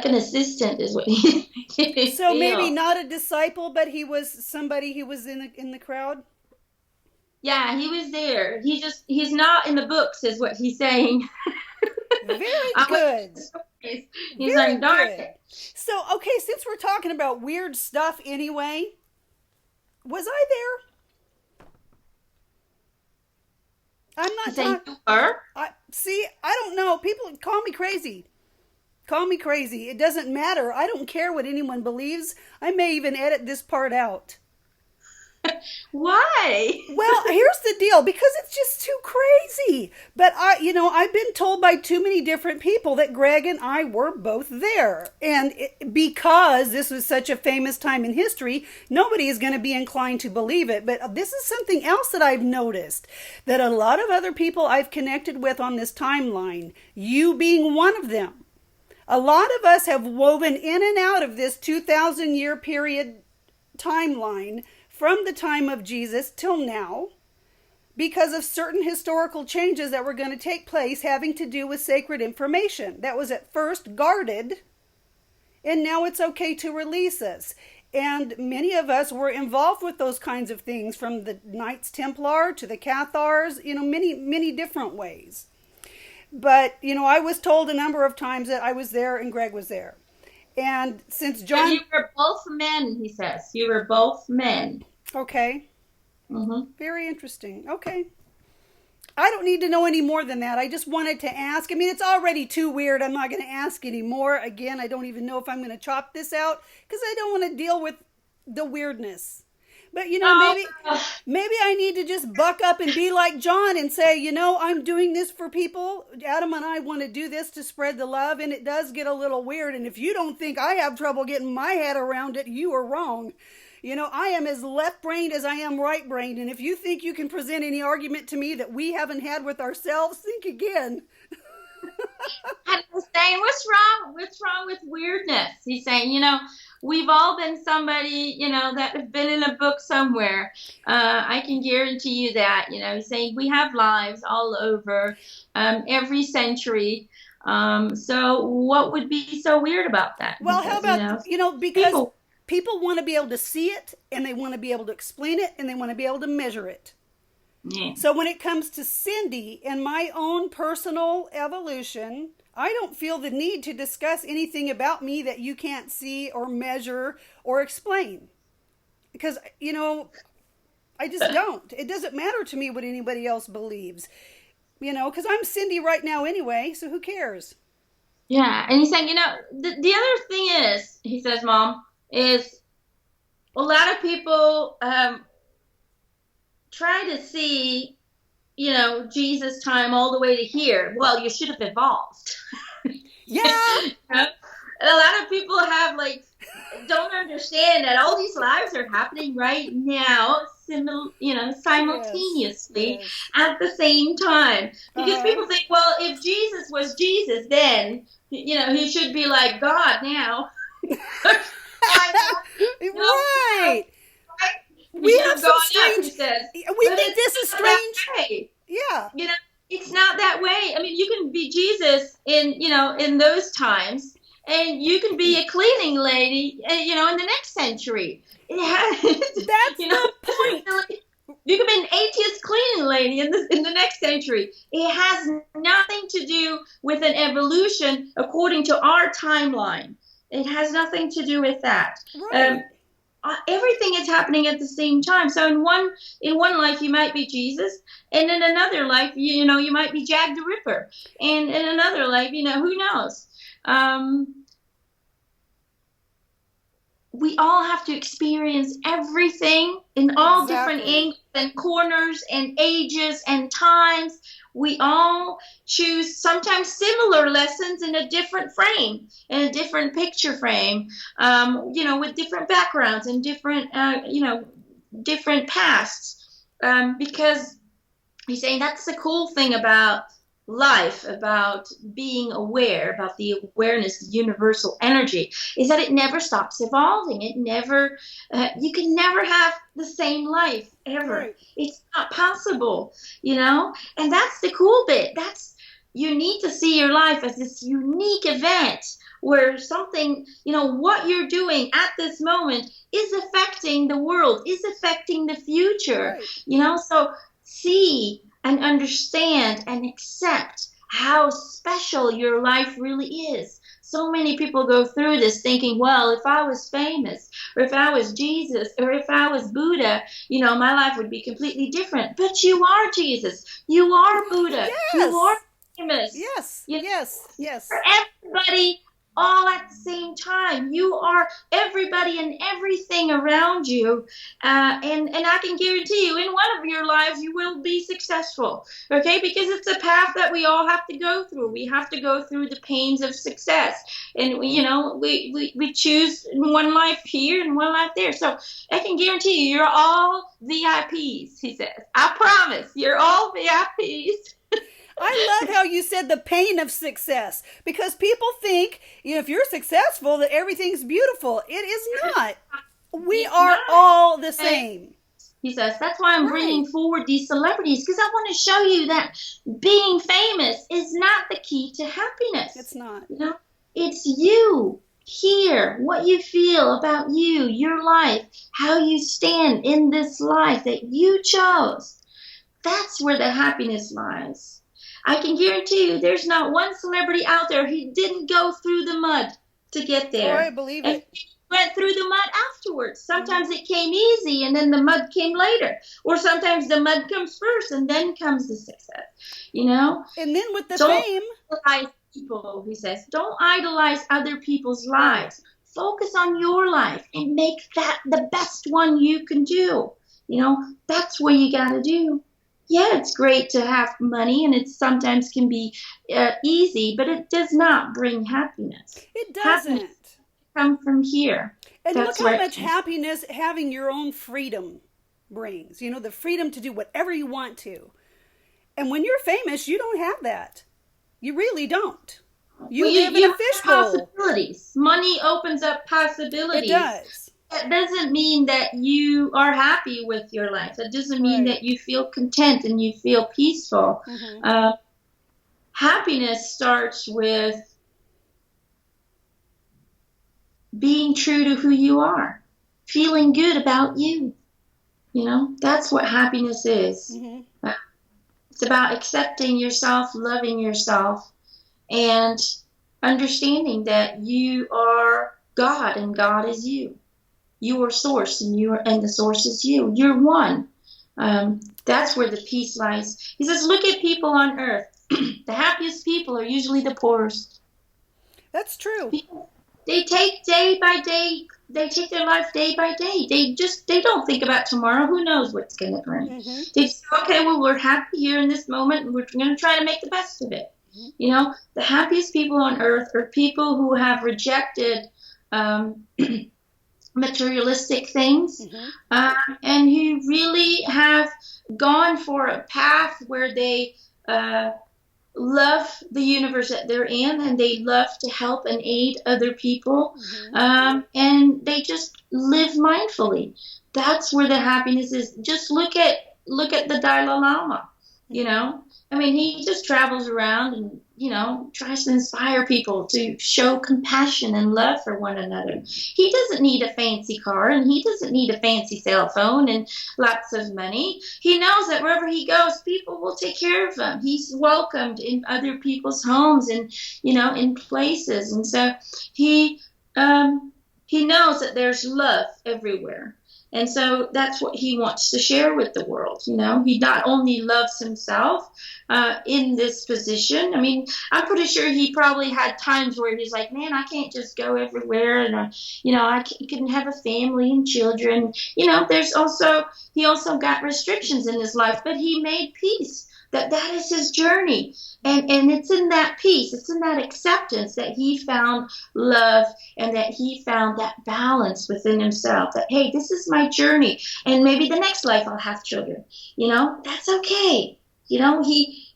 an assistant is what he made me So maybe feel. not a disciple, but he was somebody who was in the crowd? Yeah, he was there. He's not in the books, is what he's saying. Very I was good. he's saying, Very darn good. it. So, okay, since we're talking about weird stuff anyway, was I there? I'm He's not saying talking. you were. I don't know. People call me crazy. Call me crazy. It doesn't matter. I don't care what anyone believes. I may even edit this part out. Why? Well, here's the deal, because it's just too crazy. But I've been told by too many different people that Greg and I were both there. And because this was such a famous time in history, nobody is going to be inclined to believe it. But this is something else that I've noticed, that a lot of other people I've connected with on this timeline, you being one of them, a lot of us have woven in and out of this 2,000 year period timeline from the time of Jesus till now, because of certain historical changes that were going to take place having to do with sacred information that was at first guarded, and now it's okay to release us. And many of us were involved with those kinds of things, from the Knights Templar to the Cathars, many, many different ways. But, I was told a number of times that I was there and Greg was there. And since But John... you were both men, he says. You were both men. Okay. Hmm. Very interesting. Okay. I don't need to know any more than that. I just wanted to ask. I mean, it's already too weird. I'm not going to ask anymore. Again, I don't even know if I'm going to chop this out because I don't want to deal with the weirdness. But Oh, maybe I need to just buck up and be like John and say, I'm doing this for people. Adam and I want to do this to spread the love, and it does get a little weird. And if you don't think I have trouble getting my head around it, you are wrong. I am as left-brained as I am right-brained, and if you think you can present any argument to me that we haven't had with ourselves, think again. I was saying, what's wrong? What's wrong with weirdness? He's saying, we've all been somebody, that have been in a book somewhere. I can guarantee you that. He's saying we have lives all over, every century. So what would be so weird about that? He Well, how says, about, because people. people want to be able to see it, and they want to be able to explain it, and they want to be able to measure it. Yeah. So when it comes to Cindy and my own personal evolution, I don't feel the need to discuss anything about me that you can't see or measure or explain. Because, I just don't. It doesn't matter to me what anybody else believes. Because I'm Cindy right now anyway, so who cares? Yeah, and he's saying, the other thing is, he says, Mom, is a lot of people try to see, Jesus' time all the way to here. Well, you should have evolved. Yeah. A lot of people have don't understand that all these lives are happening right now, Yes. simultaneously Yes. at the same time. Because Uh-huh. people think, well, if Jesus was Jesus, then he should be like God now. Why not? Right. He We should have have some gone up, he strange. says. We But think it's this is not that strange. way. Yeah. You know, it's not that way. I mean, you can be Jesus in those times, and you can be a cleaning lady, in the next century. It has, That's you know, the point. you can be an atheist cleaning lady in the next century. It has nothing to do with an evolution according to our timeline. It has nothing to do with that. Right. Everything is happening at the same time. So in one life you might be Jesus, and in another life you might be Jack the Ripper, and in another life who knows. Um, we all have to experience everything in all different Exactly. angles and corners and ages and times. We all choose sometimes similar lessons in a different frame, in a different picture frame, with different backgrounds and different pasts. Because he's saying that's the cool thing about life, about being aware, about the awareness, the universal energy, is that it never stops evolving. You can never have the same life ever. Right. It's not possible. And that's the cool bit. You need to see your life as this unique event where something, what you're doing at this moment is affecting the world, is affecting the future, Right. so see and understand and accept how special your life really is. So many people go through this thinking, well, if I was famous, or if I was Jesus, or if I was Buddha, my life would be completely different. But you are Jesus. You are Buddha. You are Yes. famous. Yes. You Yes. for Yes. everybody all at the same time. You are everybody and everything around you. And I can guarantee you, in one of your lives, you will be successful. Okay? Because it's a path that we all have to go through. We have to go through the pains of success. And we choose one life here and one life there. So I can guarantee you, you're all VIPs, he says. I promise, you're all VIPs. I love how you said the pain of success because people think, if you're successful, that everything's beautiful. It is not. We It's are not. all the same. He says, that's why I'm Right. bringing forward these celebrities, because I want to show you that being famous is not the key to happiness. It's not. It's you here, what you feel about you, your life, how you stand in this life that you chose. That's where the happiness lies. I can guarantee you there's not one celebrity out there who didn't go through the mud to get Oh, I there. believe And it. went through the mud afterwards. Hmm. Sometimes it came easy and then the mud came later. Or sometimes the mud comes first and then comes the success. You know? And then with the Don't fame, idolize people, he says. Don't idolize other people's right. lives. Focus on your life and make that the best one you can do. That's what you got to do. Yeah, it's great to have money and it sometimes can be easy, but it does not bring happiness. It Happiness doesn't. comes from here. And look That's how where it much comes. happiness having your own freedom brings. The freedom to do whatever you want to. And when you're famous, you don't have that. You really don't. You Well, live in you a have fishbowl. possibilities. Money opens up It possibilities. does. That doesn't mean that you are happy with your life. That doesn't mean Right. that you feel content and you feel peaceful. Hmm. Uh, Happiness starts with being true to who you are, feeling good about you. That's what happiness is. Hmm. Uh, It's about accepting yourself, loving yourself, and understanding that you are God and God is you. You are source and the source is you. You're one. That's where the peace lies. He says, look at people on earth. The happiest people are usually the poorest. That's true. They take day by day. They take their life day by day. They don't think about tomorrow. Who knows what's going to bring? Mm-hmm. They say, okay, well, we're happy here in this moment, and we're going to try to make the best of it. Mm-hmm. You know, the happiest people on earth are people who have rejected materialistic things, and who really have gone for a path where they love the universe that they're in, and they love to help and aid other people, and they just live mindfully. That's where the happiness is. Just look at the Dalai Lama. You know, I mean, he just travels around and, you know, tries to inspire people to show compassion and love for one another. He doesn't need a fancy car, and he doesn't need a fancy cell phone and lots of money. He knows that wherever he goes, people will take care of him. He's welcomed in other people's homes and, you know, in places. And so he knows that there's love everywhere. And so that's what he wants to share with the world. You know, he not only loves himself in this position. I mean, I'm pretty sure he probably had times where he's like, man, I can't just go everywhere. And, you know, I couldn't have a family and children. You know, he also got restrictions in his life, but he made peace. That is his journey. And it's in that peace, it's in that acceptance that he found love, and that he found that balance within himself, that, hey, this is my journey, and maybe the next life I'll have children. You know, that's okay. You know, he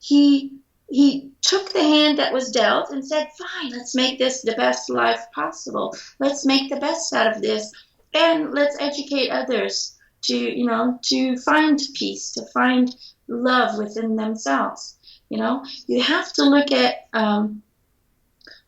took the hand that was dealt and said, fine, let's make this the best life possible. Let's make the best out of this, and let's educate others to, you know, to find peace, to find love within themselves. You know, you have to look at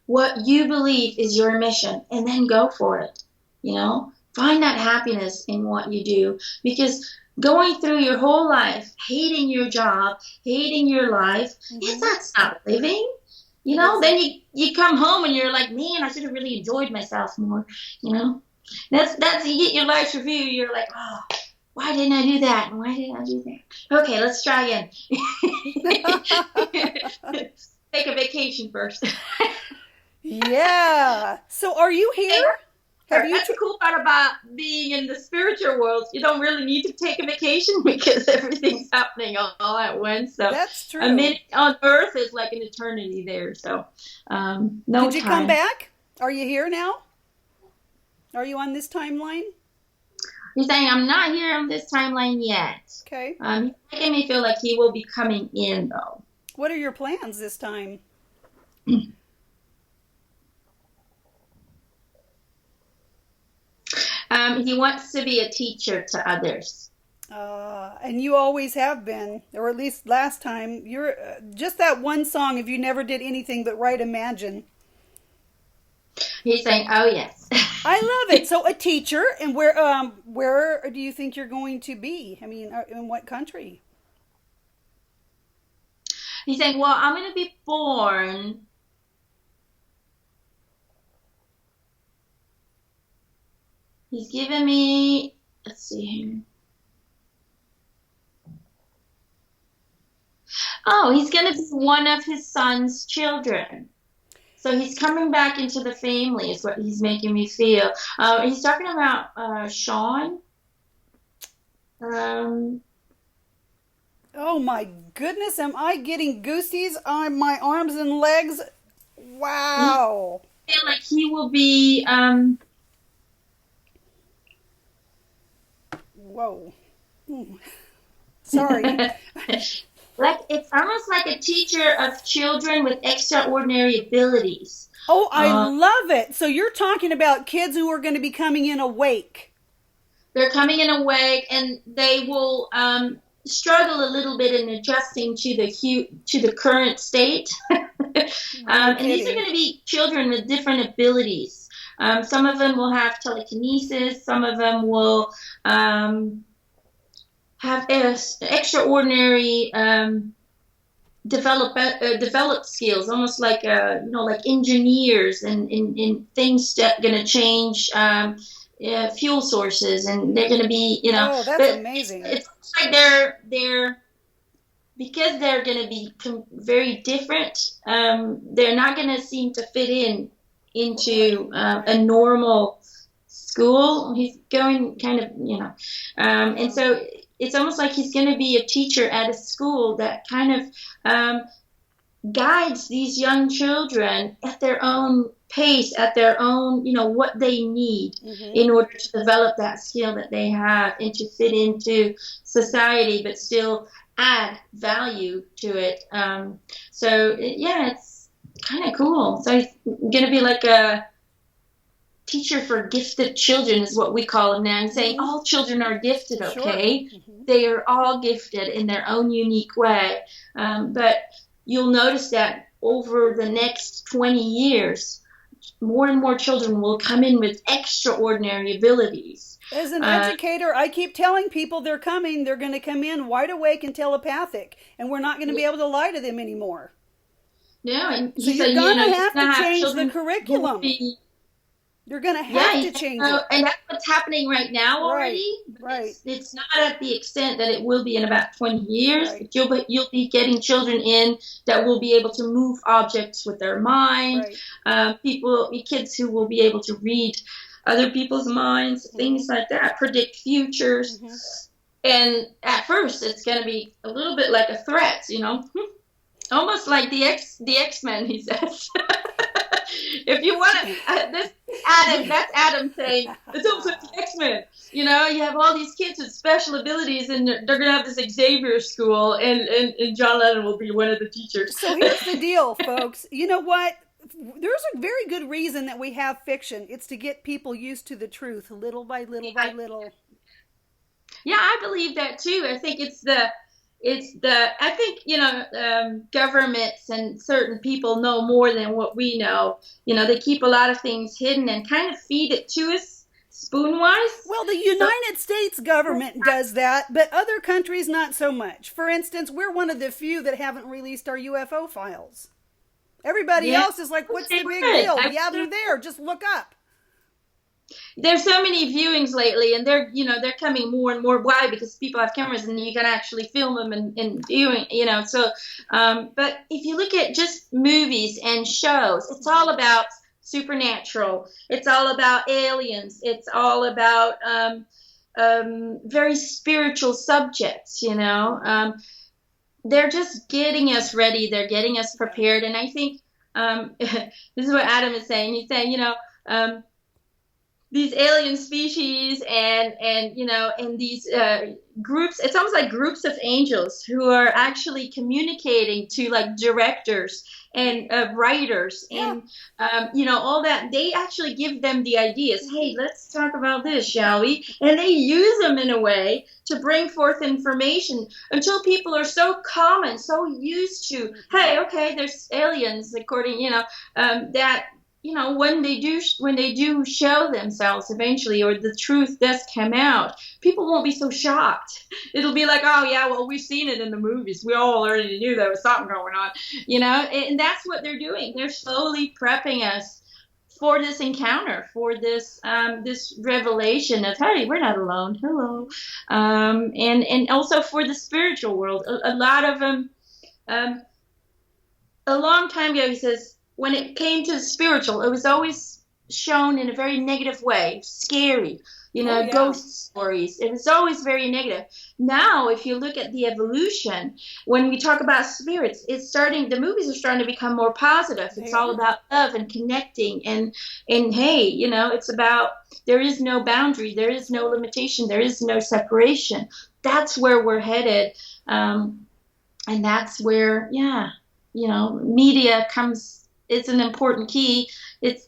what you believe is your mission, and then go for it. You know, find that happiness in what you do, because going through your whole life hating your job, hating your life, that's not living. You know, then you come home and you're like, man, I should have really enjoyed myself more. You know, that's you get your life's review. You're like, oh, why didn't I do that? And why didn't I do that? Okay, let's try again. Take a vacation first. Yeah. So are you here? That's the cool part about being in the spiritual world. You don't really need to take a vacation because everything's happening all at once. So that's true. A minute on Earth is like an eternity there. So no Did you come back? Are you here now? Are you on this timeline? He's saying, I'm not here on this timeline yet. Okay. He's making me feel like he will be coming in, though. What are your plans this time? He wants to be a teacher to others. And you always have been, or at least last time. You're just that one song, If You Never Did Anything But Write Imagine. He's saying, oh, yes. I love it. So a teacher, and where do you think you're going to be? I mean, in what country? He's saying, well, I'm going to be born. He's given me, let's see here. Oh, he's going to be one of his son's children. So he's coming back into the family is what he's making me feel. He's talking about Sean. Oh my goodness, am I getting goosies on my arms and legs? Wow. I feel like he will be... Whoa. Sorry. Like it's almost like a teacher of children with extraordinary abilities. Oh, I love it. So you're talking about kids who are going to be coming in awake. They're coming in awake, and they will struggle a little bit in adjusting to the current state. And these are going to be children with different abilities. Some of them will have telekinesis. Some of them will have extraordinary developed skills, almost like like engineers and things that are going to change fuel sources, and they're going to be Oh, that's amazing. It's like they're because they're going to be very different. They're not going to seem to fit in into a normal school. He's going kind of, and so it's almost like he's going to be a teacher at a school that kind of guides these young children at their own pace, at their own, what they need in order to develop that skill that they have and to fit into society, but still add value to it. It's kind of cool. So he's going to be like a teacher for gifted children is what we call them now. I'm saying all children are gifted, okay? Sure. They are all gifted in their own unique way. But you'll notice that over the next 20 years, more and more children will come in with extraordinary abilities. As an educator, I keep telling people they're coming. They're going to come in wide awake and telepathic, and we're not going to be able to lie to them anymore. No, and so you're going to have to change the curriculum. You're going to have to change it. And that's what's happening right now already. Right. It's not at the extent that it will be in about 20 years. Right. But you'll be getting children in that will be able to move objects with their mind. Right. Kids who will be able to read other people's minds, things like that, predict futures. And at first, it's going to be a little bit like a threat, almost like the X-Men, he says. If you want to, that's Adam saying, it's almost like the X-Men. You have all these kids with special abilities, and they're going to have this Xavier school, and John Lennon will be one of the teachers. So here's the deal, folks. You know what? There's a very good reason that we have fiction. It's to get people used to the truth, little by little by little. Yeah, I believe that too. I think governments and certain people know more than what we know. They keep a lot of things hidden and kind of feed it to us spoon-wise. Well, the United States government does that, but other countries not so much. For instance, we're one of the few that haven't released our UFO files. Everybody else is like, what's the big deal? Yeah, they're there. Just look up. There's so many viewings lately, and they're coming more and more. Why? Because people have cameras, and you can actually film them and viewing. So, but if you look at just movies and shows, it's all about supernatural. It's all about aliens. It's all about very spiritual subjects. They're just getting us ready. They're getting us prepared, and I think this is what Adam is saying. He's saying, these alien species and these groups, it's almost like groups of angels who are actually communicating to like directors and writers and all that. They actually give them the ideas. Hey, let's talk about this, shall we? And they use them in a way to bring forth information until people are so common, so used to, hey, okay, there's aliens, according, that when they do show themselves eventually, or the truth does come out, people won't be so shocked. It'll be like, oh yeah, well, we've seen it in the movies. We all already knew there was something going on, and that's what they're doing. They're slowly prepping us for this encounter, for this this revelation of, hey, we're not alone. Hello, and also for the spiritual world. A lot of them. A long time ago, he says, when it came to the spiritual, it was always shown in a very negative way, scary, ghost stories. It was always very negative. Now, if you look at the evolution, when we talk about spirits, the movies are starting to become more positive. It's all about love and connecting and hey, it's about, there is no boundary, there is no limitation, there is no separation. That's where we're headed. And that's where, media comes. It's an important key. It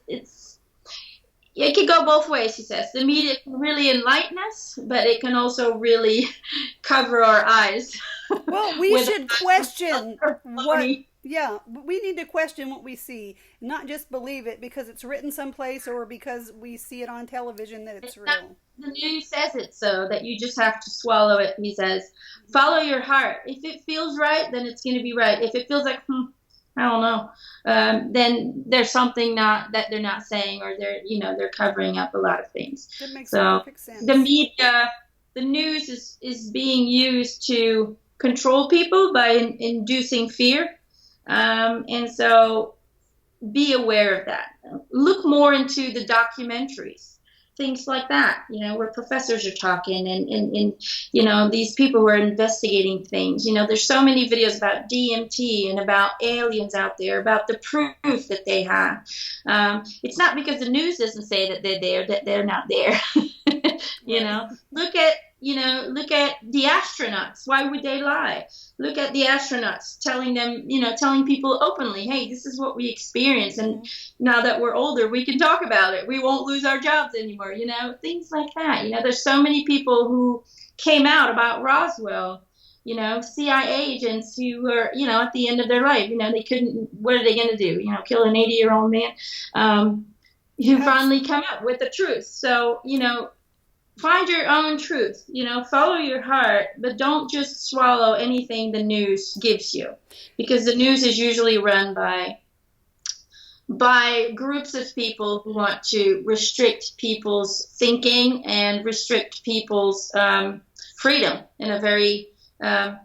can go both ways, he says. The media can really enlighten us, but it can also really cover our eyes. Well, we should question we need to question what we see, not just believe it because it's written someplace or because we see it on television that it's real. The news says it, so that you just have to swallow it. He says, follow your heart. If it feels right, then it's going to be right. If it feels like, I don't know, then there's something that they're not saying, or they're covering up a lot of things. That makes perfect sense. The media, the news is being used to control people by inducing fear, and so be aware of that. Look more into the documentaries, things like that, where professors are talking and these people who are investigating things. There's so many videos about DMT and about aliens out there, about the proof that they have. It's not because the news doesn't say that they're there, that they're not there. Right. Look at the astronauts. Why would they lie? Look at the astronauts telling people openly, hey, this is what we experience. And now that we're older, we can talk about it. We won't lose our jobs anymore, things like that. There's so many people who came out about Roswell, CIA agents who were, at the end of their life, they couldn't, what are they going to do? Kill an 80-year-old man, who finally come up with the truth. So, find your own truth, follow your heart, but don't just swallow anything the news gives you, because the news is usually run by groups of people who want to restrict people's thinking and restrict people's freedom in a very, by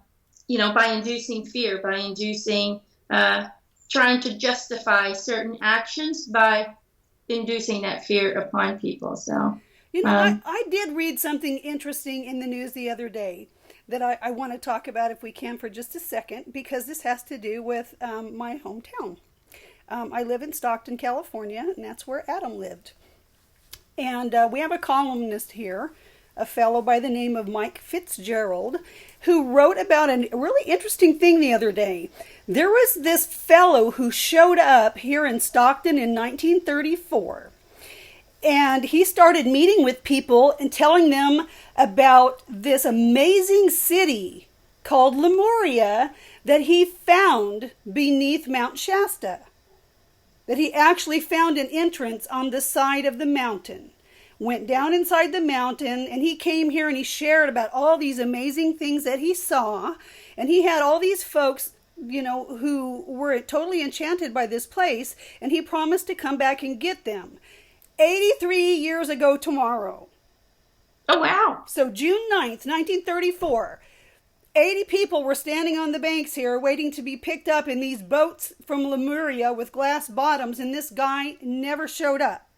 inducing fear, by inducing, trying to justify certain actions by inducing that fear upon people. So. I did read something interesting in the news the other day that I want to talk about if we can for just a second, because this has to do with my hometown. I live in Stockton, California, and that's where Adam lived. And we have a columnist here, a fellow by the name of Mike Fitzgerald, who wrote about a really interesting thing the other day. There was this fellow who showed up here in Stockton in 1934. And he started meeting with people and telling them about this amazing city called Lemuria that he found beneath Mount Shasta. That he actually found an entrance on the side of the mountain. Went down inside the mountain, and he came here and he shared about all these amazing things that he saw. And he had all these folks, who were totally enchanted by this place, and he promised to come back and get them. 83 years ago tomorrow. Oh, wow. So June 9th, 1934, 80 people were standing on the banks here waiting to be picked up in these boats from Lemuria with glass bottoms, and this guy never showed up.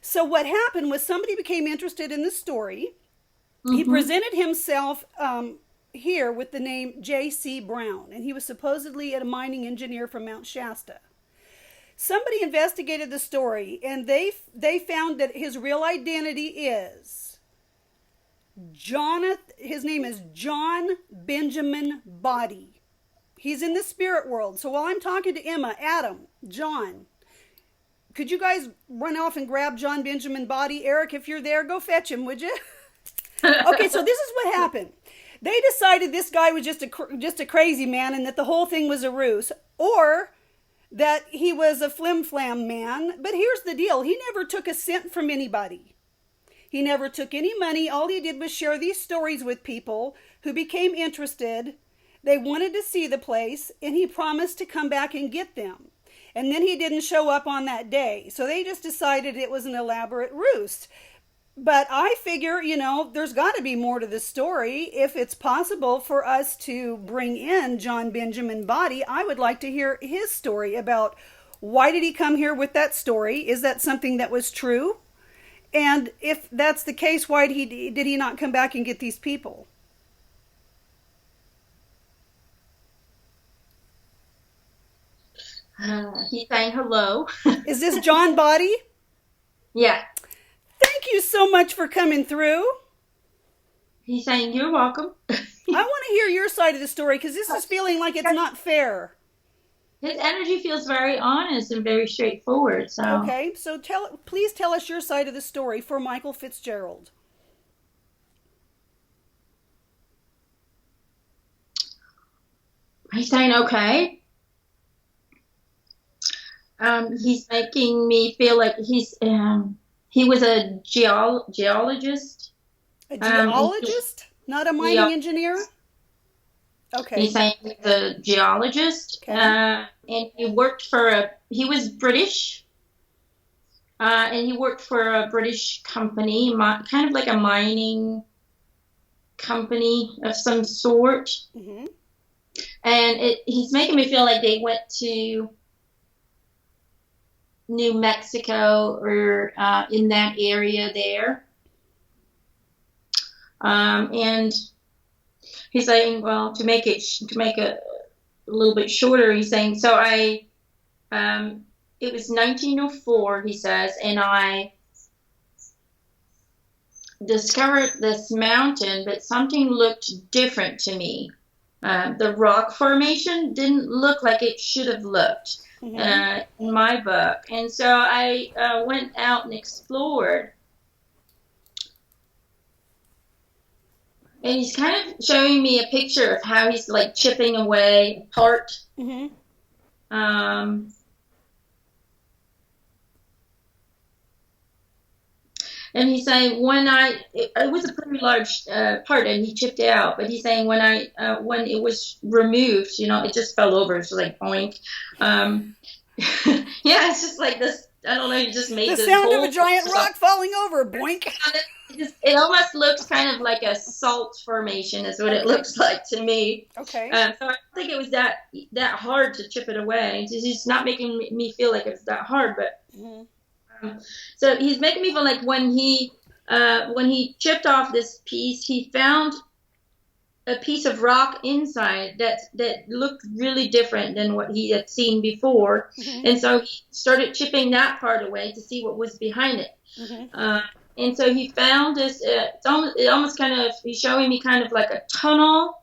So what happened was somebody became interested in the story. Mm-hmm. He presented himself here with the name J.C. Brown, and he was supposedly a mining engineer from Mount Shasta. Somebody investigated the story, and they found that his real identity is his name is John Benjamin Body. He's in the spirit world. So while I'm talking to Emma, Adam, John, could you guys run off and grab John Benjamin Body? Eric, if you're there, go fetch him, would you? Okay, so this is what happened. They decided this guy was just a crazy man and that the whole thing was a ruse, or that he was a flim-flam man. But here's the deal. He never took a cent from anybody. He never took any money. All he did was share these stories with people who became interested. They wanted to see the place, and he promised to come back and get them. And then he didn't show up on that day. So they just decided it was an elaborate ruse. But I figure, there's got to be more to the story. If it's possible for us to bring in John Benjamin Body, I would like to hear his story about why did he come here with that story? Is that something that was true? And if that's the case, why did he not come back and get these people? He's saying hello. Is this John Body? Yeah. Thank you so much for coming through. He's saying you're welcome. I want to hear your side of the story, because this is feeling like it's not fair. His energy feels very honest and very straightforward. So okay, so please tell us your side of the story for Michael Fitzgerald. He's saying okay. He's making me feel like he was a geologist. A geologist? Not a mining engineer? Okay. He's saying he's a geologist. Okay. And he was British. And he worked for a British company, kind of like a mining company of some sort. Mm-hmm. And he's making me feel like they went to New Mexico or in that area there. And he's saying, well, to make it a little bit shorter, he's saying, so it was 1904, he says, and I discovered this mountain, but something looked different to me. The rock formation didn't look like it should have looked in my book. And so I went out and explored. And he's kind of showing me a picture of how he's like chipping away apart. Mm-hmm. And he's saying it was a pretty large part, and he chipped out. But he's saying when it was removed, it just fell over. It's like boink. Yeah, it's just like this. I don't know. You just made the this sound of a giant rock falling over. Boink. It almost looks kind of like a salt formation, is what it looks like to me. Okay. So I don't think it was that hard to chip it away. He's not making me feel like it's that hard, but. Mm-hmm. So he's making me feel like when he chipped off this piece, he found a piece of rock inside that looked really different than what he had seen before, and so he started chipping that part away to see what was behind it. And so he found this. It almost kind of, he's showing me kind of like a tunnel.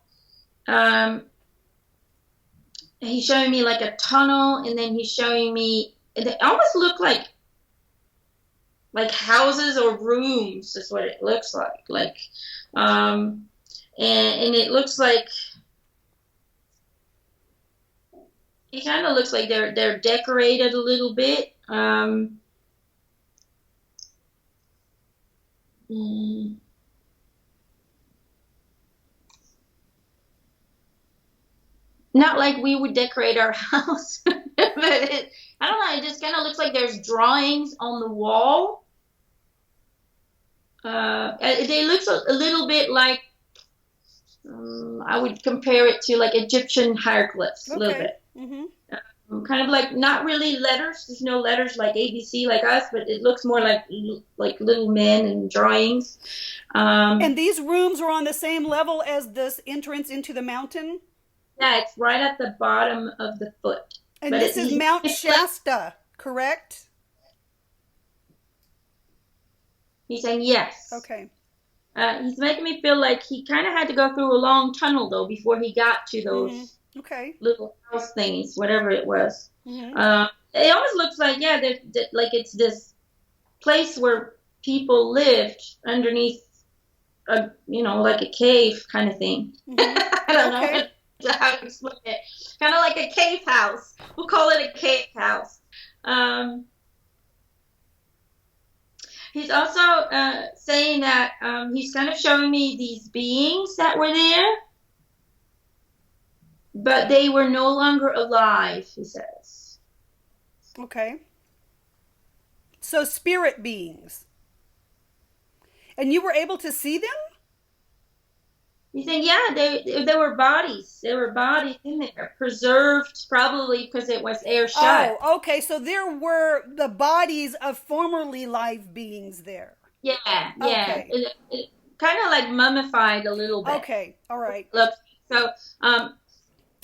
He's showing me like a tunnel, and then he's showing me. It almost looked like houses or rooms is what it looks like. And it looks like it kind of looks like they're decorated a little bit. Not like we would decorate our house, but I don't know. It just kind of looks like there's drawings on the wall. They look a little bit like, I would compare it to like Egyptian hieroglyphs a little bit. Kind of like not really letters. There's no letters like ABC like us, but it looks more like little men and drawings. And these rooms are on the same level as this entrance into the mountain? Yeah, it's right at the bottom of the foot. And this is Mount Shasta, correct? He's saying yes. Okay. He's making me feel like he kind of had to go through a long tunnel, though, before he got to those little house things, whatever it was. It almost looks like, like it's this place where people lived underneath, like a cave kind of thing. I don't know how to explain it. Kind of like a cave house. We'll call it a cave house. He's also saying that he's kind of showing me these beings that were there, but they were no longer alive, he says. Okay. So spirit beings. And you were able to see them? He's saying, there were bodies. There were bodies in there, preserved probably because it was air shut. Oh, okay. So there were the bodies of formerly live beings there. Yeah. Okay. It kind of like mummified a little bit. Okay, all right. Look, so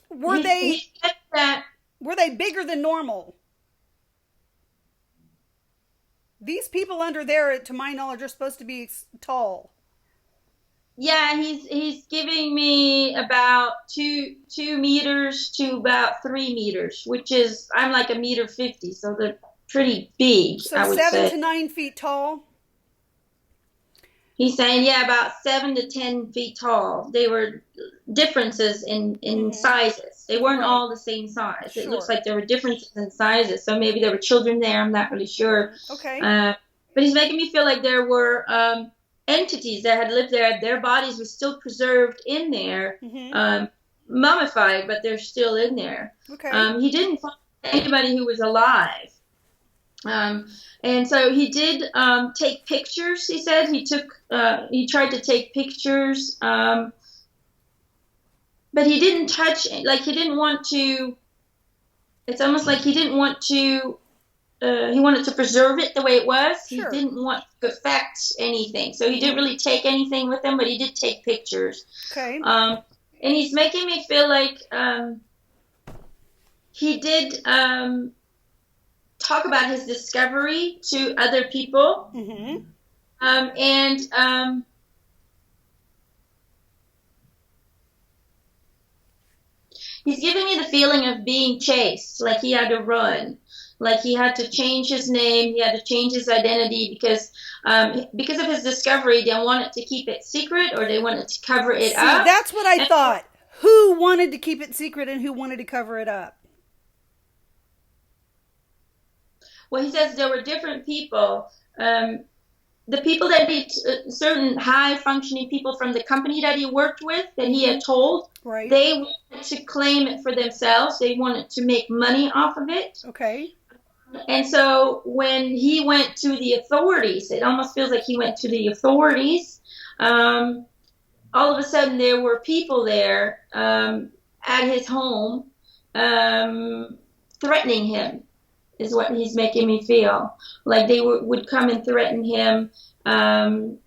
were they bigger than normal? These people under there, to my knowledge, are supposed to be tall. Yeah, he's giving me about 2 meters to about 3 meters, which is, I'm like 1.50 meters, so they're pretty big. So I would 7 say. to 9 feet tall. He's saying, about 7 to 10 feet tall. They were differences in sizes. They weren't all the same size. Sure. It looks like there were differences in sizes. So maybe there were children there. I'm not really sure. Okay. But he's making me feel like there were entities that had lived there. Their bodies were still preserved in there, mummified, but they're still in there. Okay. He didn't find anybody who was alive. And so he did take pictures. He said he tried to take pictures, but he didn't touch. Like he didn't want to. It's almost like he didn't want to he wanted to preserve it the way it was. He Sure. didn't want to affect anything, so he didn't really take anything with him, but he did take pictures. Okay. And he's making me feel like he did talk about his discovery to other people. Mm-hmm. And he's giving me the feeling of being chased, like he had to run, like he had to change his name, he had to change his identity because of his discovery. They wanted to keep it secret, or they wanted to cover it See, up. that's what I thought. Who wanted to keep it secret and who wanted to cover it up? Well, he says there were different people. The people that certain high functioning people from the company that he worked with, that he had told, Right. they wanted to claim it for themselves. They wanted to make money off of it. Okay. And so when he went to the authorities, it almost feels like he went to the authorities. All of a sudden, there were people there at his home threatening him, is what he's making me feel. Like they would come and threaten him. So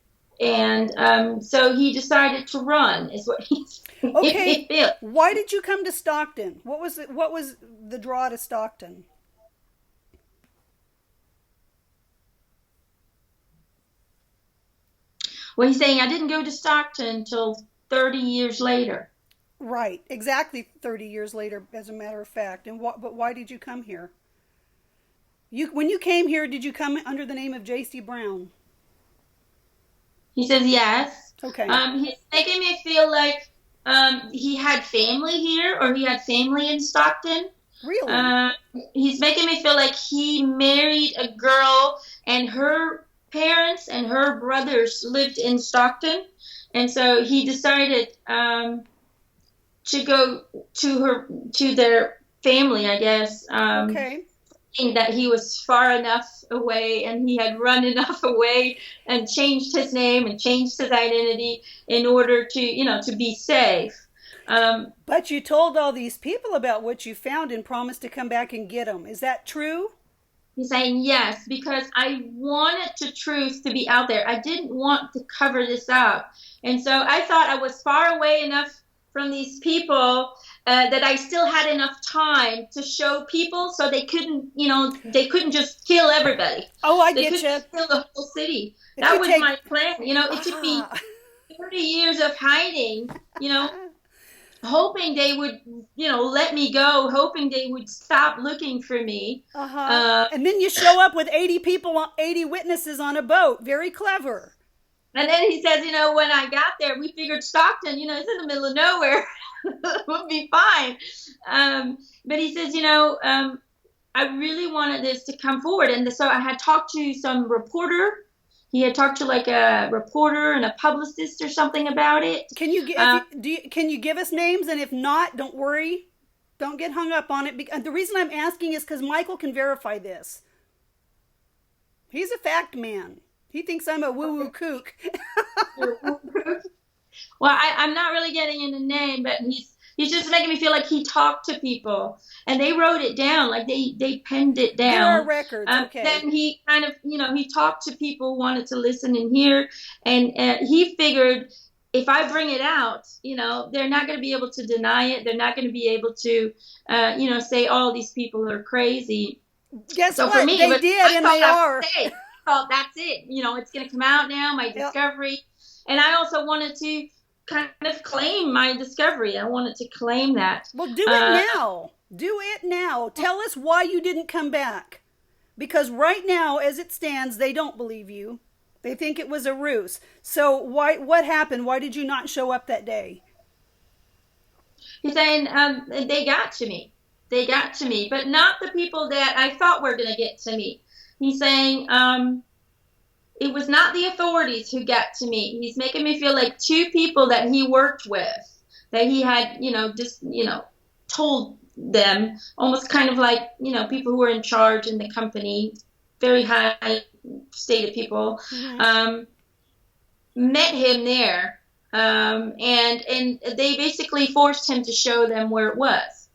he decided to run, is what he's making me feel. Why did you come to Stockton? What was the draw to Stockton? Well, he's saying I didn't go to Stockton until 30 years later. Right. Exactly 30 years later, as a matter of fact. But why did you come here? When you came here, did you come under the name of J.C. Brown? He says yes. Okay. He's making me feel like he had family here, or he had family in Stockton. Really? He's making me feel like he married a girl, and her parents and her brothers lived in Stockton, and so he decided to go to their family, I guess. Okay. That he was far enough away and he had run enough away and changed his name and changed his identity in order to be safe. But you told all these people about what you found and promised to come back and get them. Is that true? He's saying yes, because I wanted the truth to be out there. I didn't want to cover this up. And so I thought I was far away enough from these people that I still had enough time to show people, so they couldn't just kill everybody. Oh, I they get you. Kill the whole city. That was my plan. It took me 30 years of hiding, hoping they would, let me go, hoping they would stop looking for me. And then you show up with 80 witnesses on a boat. Very clever. And then he says, when I got there, we figured Stockton, it's in the middle of nowhere. Would be fine. But he says, I really wanted this to come forward. And so I had talked to some reporter. He had talked to like a reporter and a publicist or something about it. Can you give us names? And if not, don't worry. Don't get hung up on it. The reason I'm asking is because Michael can verify this. He's a fact man. He thinks I'm a woo-woo kook. Well, I'm not really getting into name, but he's just making me feel like he talked to people and they wrote it down, like they penned it down. There are records. Okay. Then he kind of, he talked to people, wanted to listen and hear, and he figured if I bring it out, they're not going to be able to deny it. They're not going to be able to, say all these people are crazy. Guess so what? For me, they did, and they are. Oh, that's it. It's going to come out now, my discovery. And I also wanted to kind of claim my discovery. I wanted to claim that. Well, do it now. Do it now. Tell us why you didn't come back. Because right now, as it stands, they don't believe you. They think it was a ruse. So what happened? Why did you not show up that day? He's saying they got to me. They got to me, but not the people that I thought were going to get to me. He's saying it was not the authorities who got to me. He's making me feel like two people that he worked with, that he had, told them, almost kind of like, people who were in charge in the company, very high stated people, met him there. And they basically forced him to show them where it was.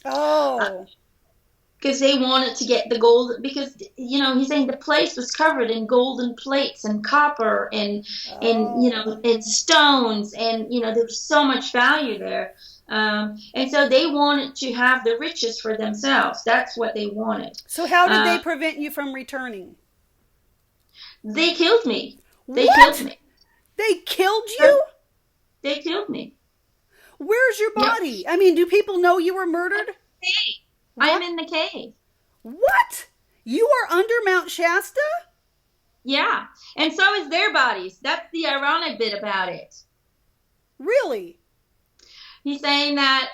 Oh. because they wanted to get the gold, because he's saying the place was covered in golden plates and copper and and stones, and there was so much value there. And so they wanted to have the riches for themselves. That's what they wanted. So how did they prevent you from returning? They killed me. They What? killed me. They killed you? They killed me. Where's your body? Yep. I mean, do people know you were murdered? I'm in the cave. What? You are under Mount Shasta? Yeah. And so is their bodies. That's the ironic bit about it. Really? He's saying that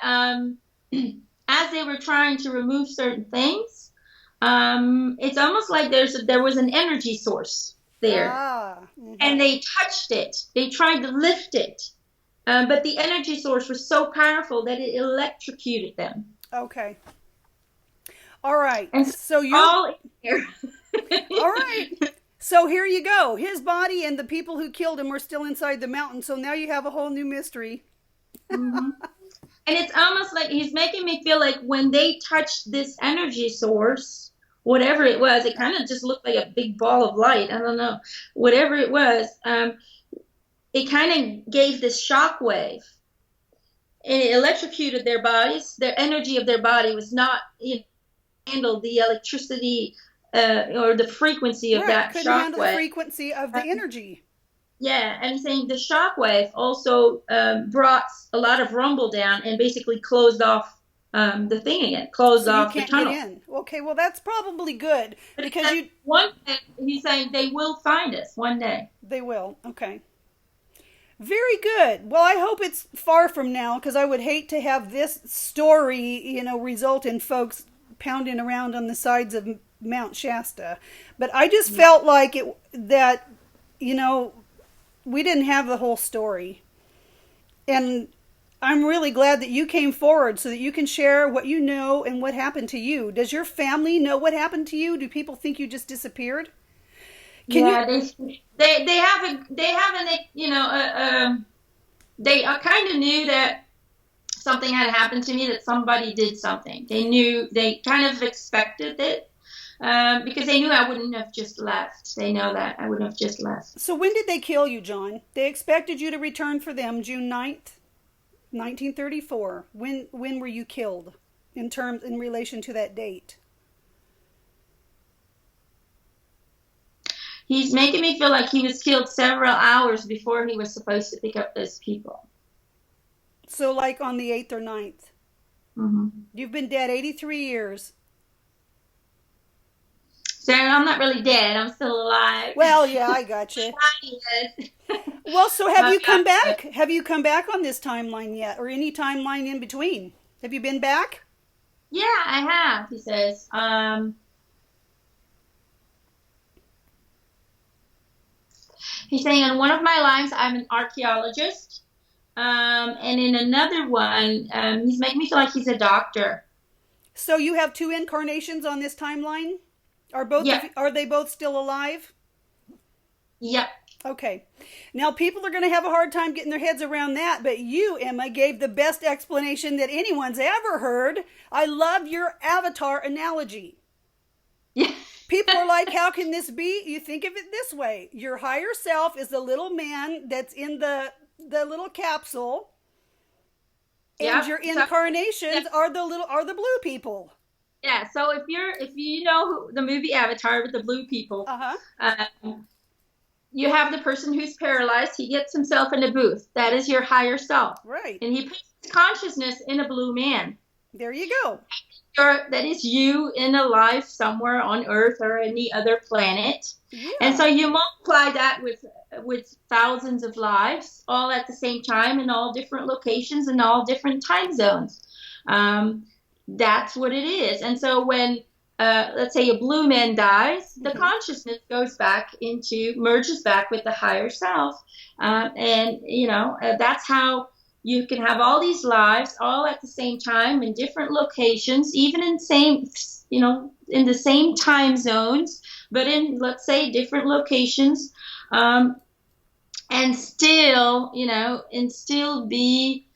as they were trying to remove certain things, it's almost like there was an energy source there. And they touched it. They tried to lift it. But the energy source was so powerful that it electrocuted them. Okay. All right. And so you're all in here. All right. So here you go. His body and the people who killed him were still inside the mountain. So now you have a whole new mystery. Mm-hmm. And it's almost like he's making me feel like when they touched this energy source, whatever it was, it kind of just looked like a big ball of light. I don't know. Whatever it was, it kind of gave this shock wave. And it electrocuted their bodies. Their energy of their body was not handle the electricity or the frequency of that couldn't shock handle wave. The frequency of the energy. Yeah, and he's saying the shock wave also brought a lot of rumble down and basically closed off the thing again, closed off the tunnel. Get in. Okay, well that's probably good because one day he's saying they will find us one day. They will. Okay. Very good. Well, I hope it's far from now, because I would hate to have this story, result in folks pounding around on the sides of Mount Shasta. But I just felt like that we didn't have the whole story. And I'm really glad that you came forward so that you can share what you know and what happened to you. Does your family know what happened to you? Do people think you just disappeared? They haven't, they kind of knew that something had happened to me, that somebody did something. They kind of expected it because they knew I wouldn't have just left. They know that I wouldn't have just left. So when did they kill you, John? They expected you to return for them June 9th, 1934. When were you killed in relation to that date? He's making me feel like he was killed several hours before he was supposed to pick up those people. So like on the 8th or 9th? Mm-hmm. You've been dead 83 years. So I'm not really dead. I'm still alive. Well, yeah, I got you. Well, so have you come back? Have you come back on this timeline yet? Or any timeline in between? Have you been back? Yeah, I have, he says. He's saying in one of my lives, I'm an archaeologist. And in another one, he's making me feel like he's a doctor. So you have 2 incarnations on this timeline? Are they both still alive? Yep. Okay. Now people are going to have a hard time getting their heads around that, but you, Emma, gave the best explanation that anyone's ever heard. I love your avatar analogy. Yeah. People are like, how can this be? You think of it this way. Your higher self is the little man that's in the little capsule. And your incarnations are the blue people. Yeah, so if you know the movie Avatar with the blue people, you have the person who's paralyzed. He gets himself in a booth. That is your higher self. Right. And he puts his consciousness in a blue man. There you go. That is you in a life somewhere on Earth or any other planet. Yeah. And so you multiply that with thousands of lives, all at the same time in all different locations and all different time zones. That's what it is. And so when, let's say, a blue man dies, the consciousness merges back with the higher self. And that's how you can have all these lives all at the same time in different locations, even in the same time zones, but in, let's say, different locations, and still be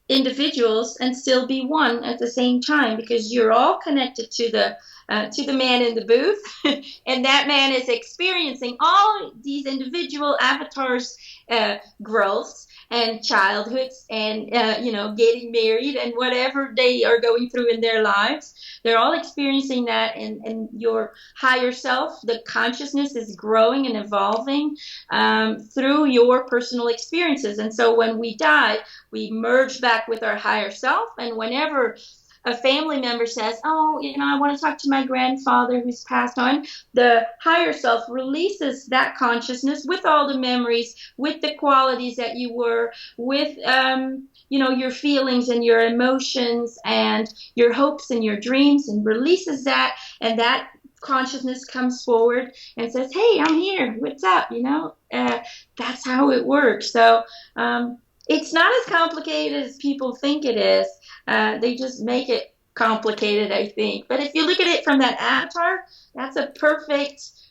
individuals and still be one at the same time, because you're all connected to the man in the booth, and that man is experiencing all these individual avatars, growths and childhoods, and getting married and whatever they are going through in their lives. They're all experiencing that, and your higher self, the consciousness, is growing and evolving through your personal experiences. And so when we die, we merge back with our higher self. And whenever a family member says, "Oh, I want to talk to my grandfather who's passed on," the higher self releases that consciousness with all the memories, with the qualities that you were, with your feelings and your emotions and your hopes and your dreams, and releases that, and that consciousness comes forward and says, "Hey, I'm here. What's up?" That's how it works. So it's not as complicated as people think it is. They just make it complicated, I think. But if you look at it from that avatar,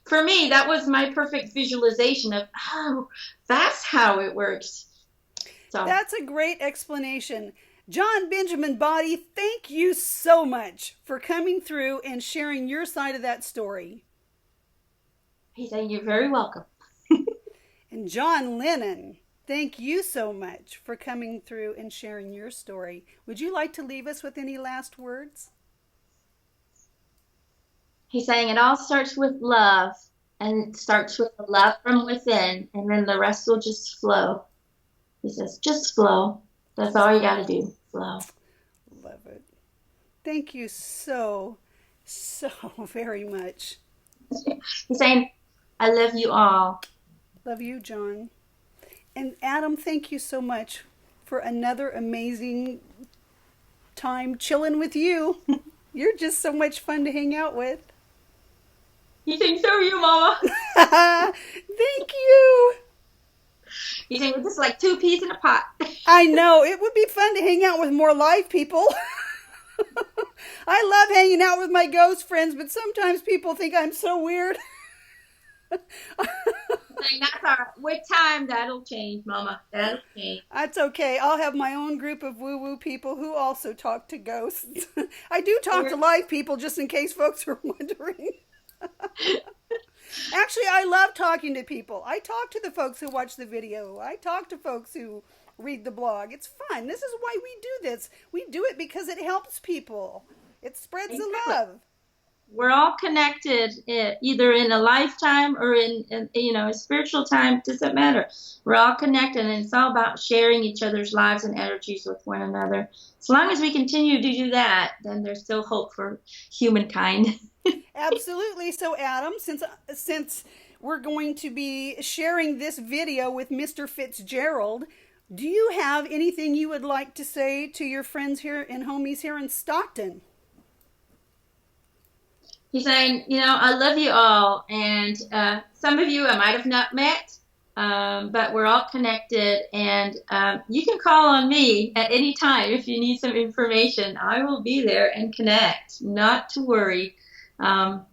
for me, that was my perfect visualization of, oh, that's how it works. So That's a great explanation. John Benjamin Body, thank you so much for coming through and sharing your side of that story. he's saying you're very welcome. And John Lennon, thank you so much for coming through and sharing your story. Would you like to leave us with any last words? He's saying it all starts with love, and it starts with the love from within, and then the rest will just flow. He says, just flow. That's all you got to do. Flow. Love it. Thank you so very much. He's saying, I love you all. Love you, John. And Adam, thank you so much for another amazing time chilling with you. You're just so much fun to hang out with. You think so, you mama? Thank you. You think we're just like two peas in a pot? I know. It would be fun to hang out with more live people. I love hanging out with my ghost friends, but sometimes people think I'm so weird. That's all right. With time, that'll change, mama. That'll change. That's okay. I'll have my own group of woo-woo people who also talk to ghosts. I do talk to live people, just in case folks are wondering. Actually, I love talking to people. I talk to the folks who watch the video. I talk to folks who read the blog. It's fun. This is why we do this. We do it because it helps people. It spreads the love. We're all connected, either in a lifetime or in a spiritual time. Doesn't matter. We're all connected, and it's all about sharing each other's lives and energies with one another. As long as we continue to do that, then there's still hope for humankind. Absolutely. So, Adam, since we're going to be sharing this video with Mr. Fitzgerald, do you have anything you would like to say to your friends here and homies here in Stockton? He's saying, I love you all, and some of you I might have not met, but we're all connected, and you can call on me at any time if you need some information. I will be there and connect, not to worry. Have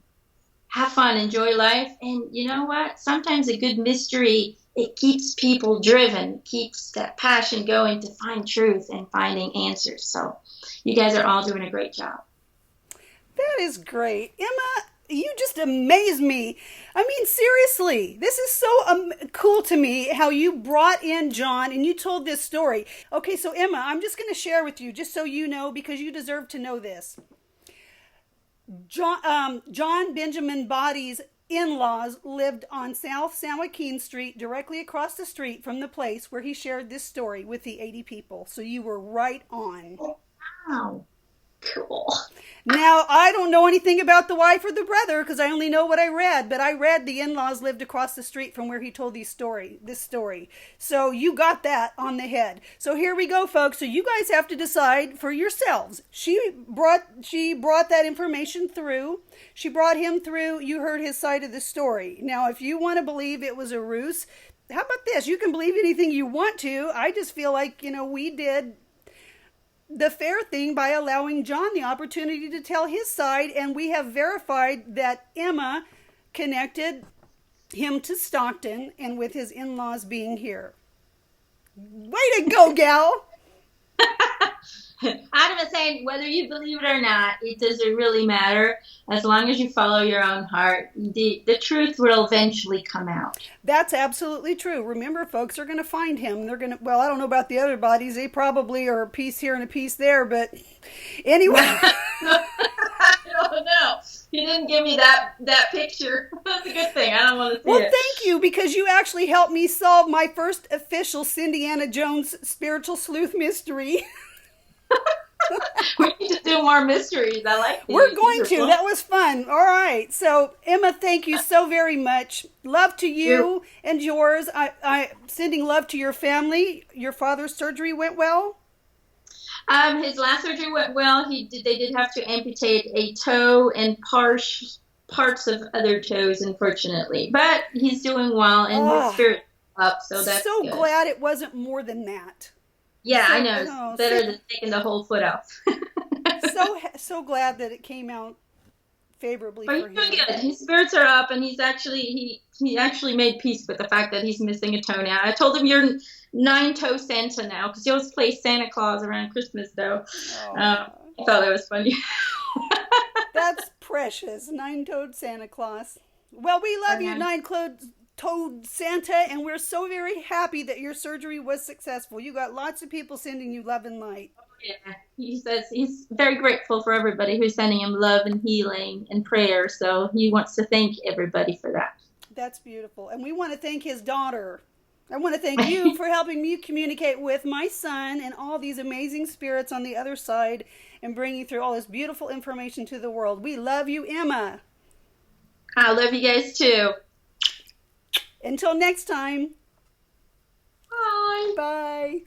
fun, enjoy life, and you know what? Sometimes a good mystery, it keeps people driven, keeps that passion going to find truth and finding answers. So you guys are all doing a great job. That is great. Emma, you just amaze me. I mean, seriously, this is so cool to me how you brought in John and you told this story. Okay, so Emma, I'm just going to share with you, just so you know, because you deserve to know this. John Benjamin Body's in-laws lived on South San Joaquin Street, directly across the street from the place where he shared this story with the 80 people. So you were right on. Wow. Cool. Now, I don't know anything about the wife or the brother because I only know what I read, but I read the in-laws lived across the street from where he told this story. So you got that on the head. So here we go, folks. So you guys have to decide for yourselves. She brought that information through. She brought him through. You heard his side of the story. Now, if you want to believe it was a ruse, how about this? You can believe anything you want to. I just feel like, we did the fair thing by allowing John the opportunity to tell his side, and we have verified that Emma connected him to Stockton and with his in-laws being here. Way to go, gal! Adam is saying, whether you believe it or not, it doesn't really matter. As long as you follow your own heart, the truth will eventually come out. That's absolutely true. Remember, folks are going to find him. They're going to, well, I don't know about the other bodies. They probably are a piece here and a piece there, but anyway. I don't know. He didn't give me that picture. That's a good thing. I don't want to see Well, it. thank you, because you actually helped me solve my first official Cindy Anna Jones spiritual sleuth mystery. We need to do more mysteries. I like these. We're going These to. are fun. That was fun. All right. So, Emma, thank you so very much. Love to you and yours. I sending love to your family. Your father's surgery went well? His last surgery went well. They did have to amputate a toe and parts of other toes, unfortunately. But he's doing well, and his spirit's up, so that's so good. Glad it wasn't more than that. Yeah, So, I know. It's better than taking the whole foot off. so glad that it came out favorably But for he's doing him. good. His spirits are up, and he actually made peace with the fact that he's missing a toe now. I told him you're 9-toe Santa now, because he always plays Santa Claus around Christmas, though. I thought that was funny. That's precious. 9-toed Santa Claus. Well, we love you, 9-toed Santa, and we're so very happy that your surgery was successful. You got lots of people sending you love and light. Yeah, he says he's very grateful for everybody who's sending him love and healing and prayer. So he wants to thank everybody for that. That's beautiful. And we want to thank his daughter. I want to thank you for helping me communicate with my son and all these amazing spirits on the other side and bringing through all this beautiful information to the world. We love you, Emma. I love you guys too. Until next time. Bye. Bye.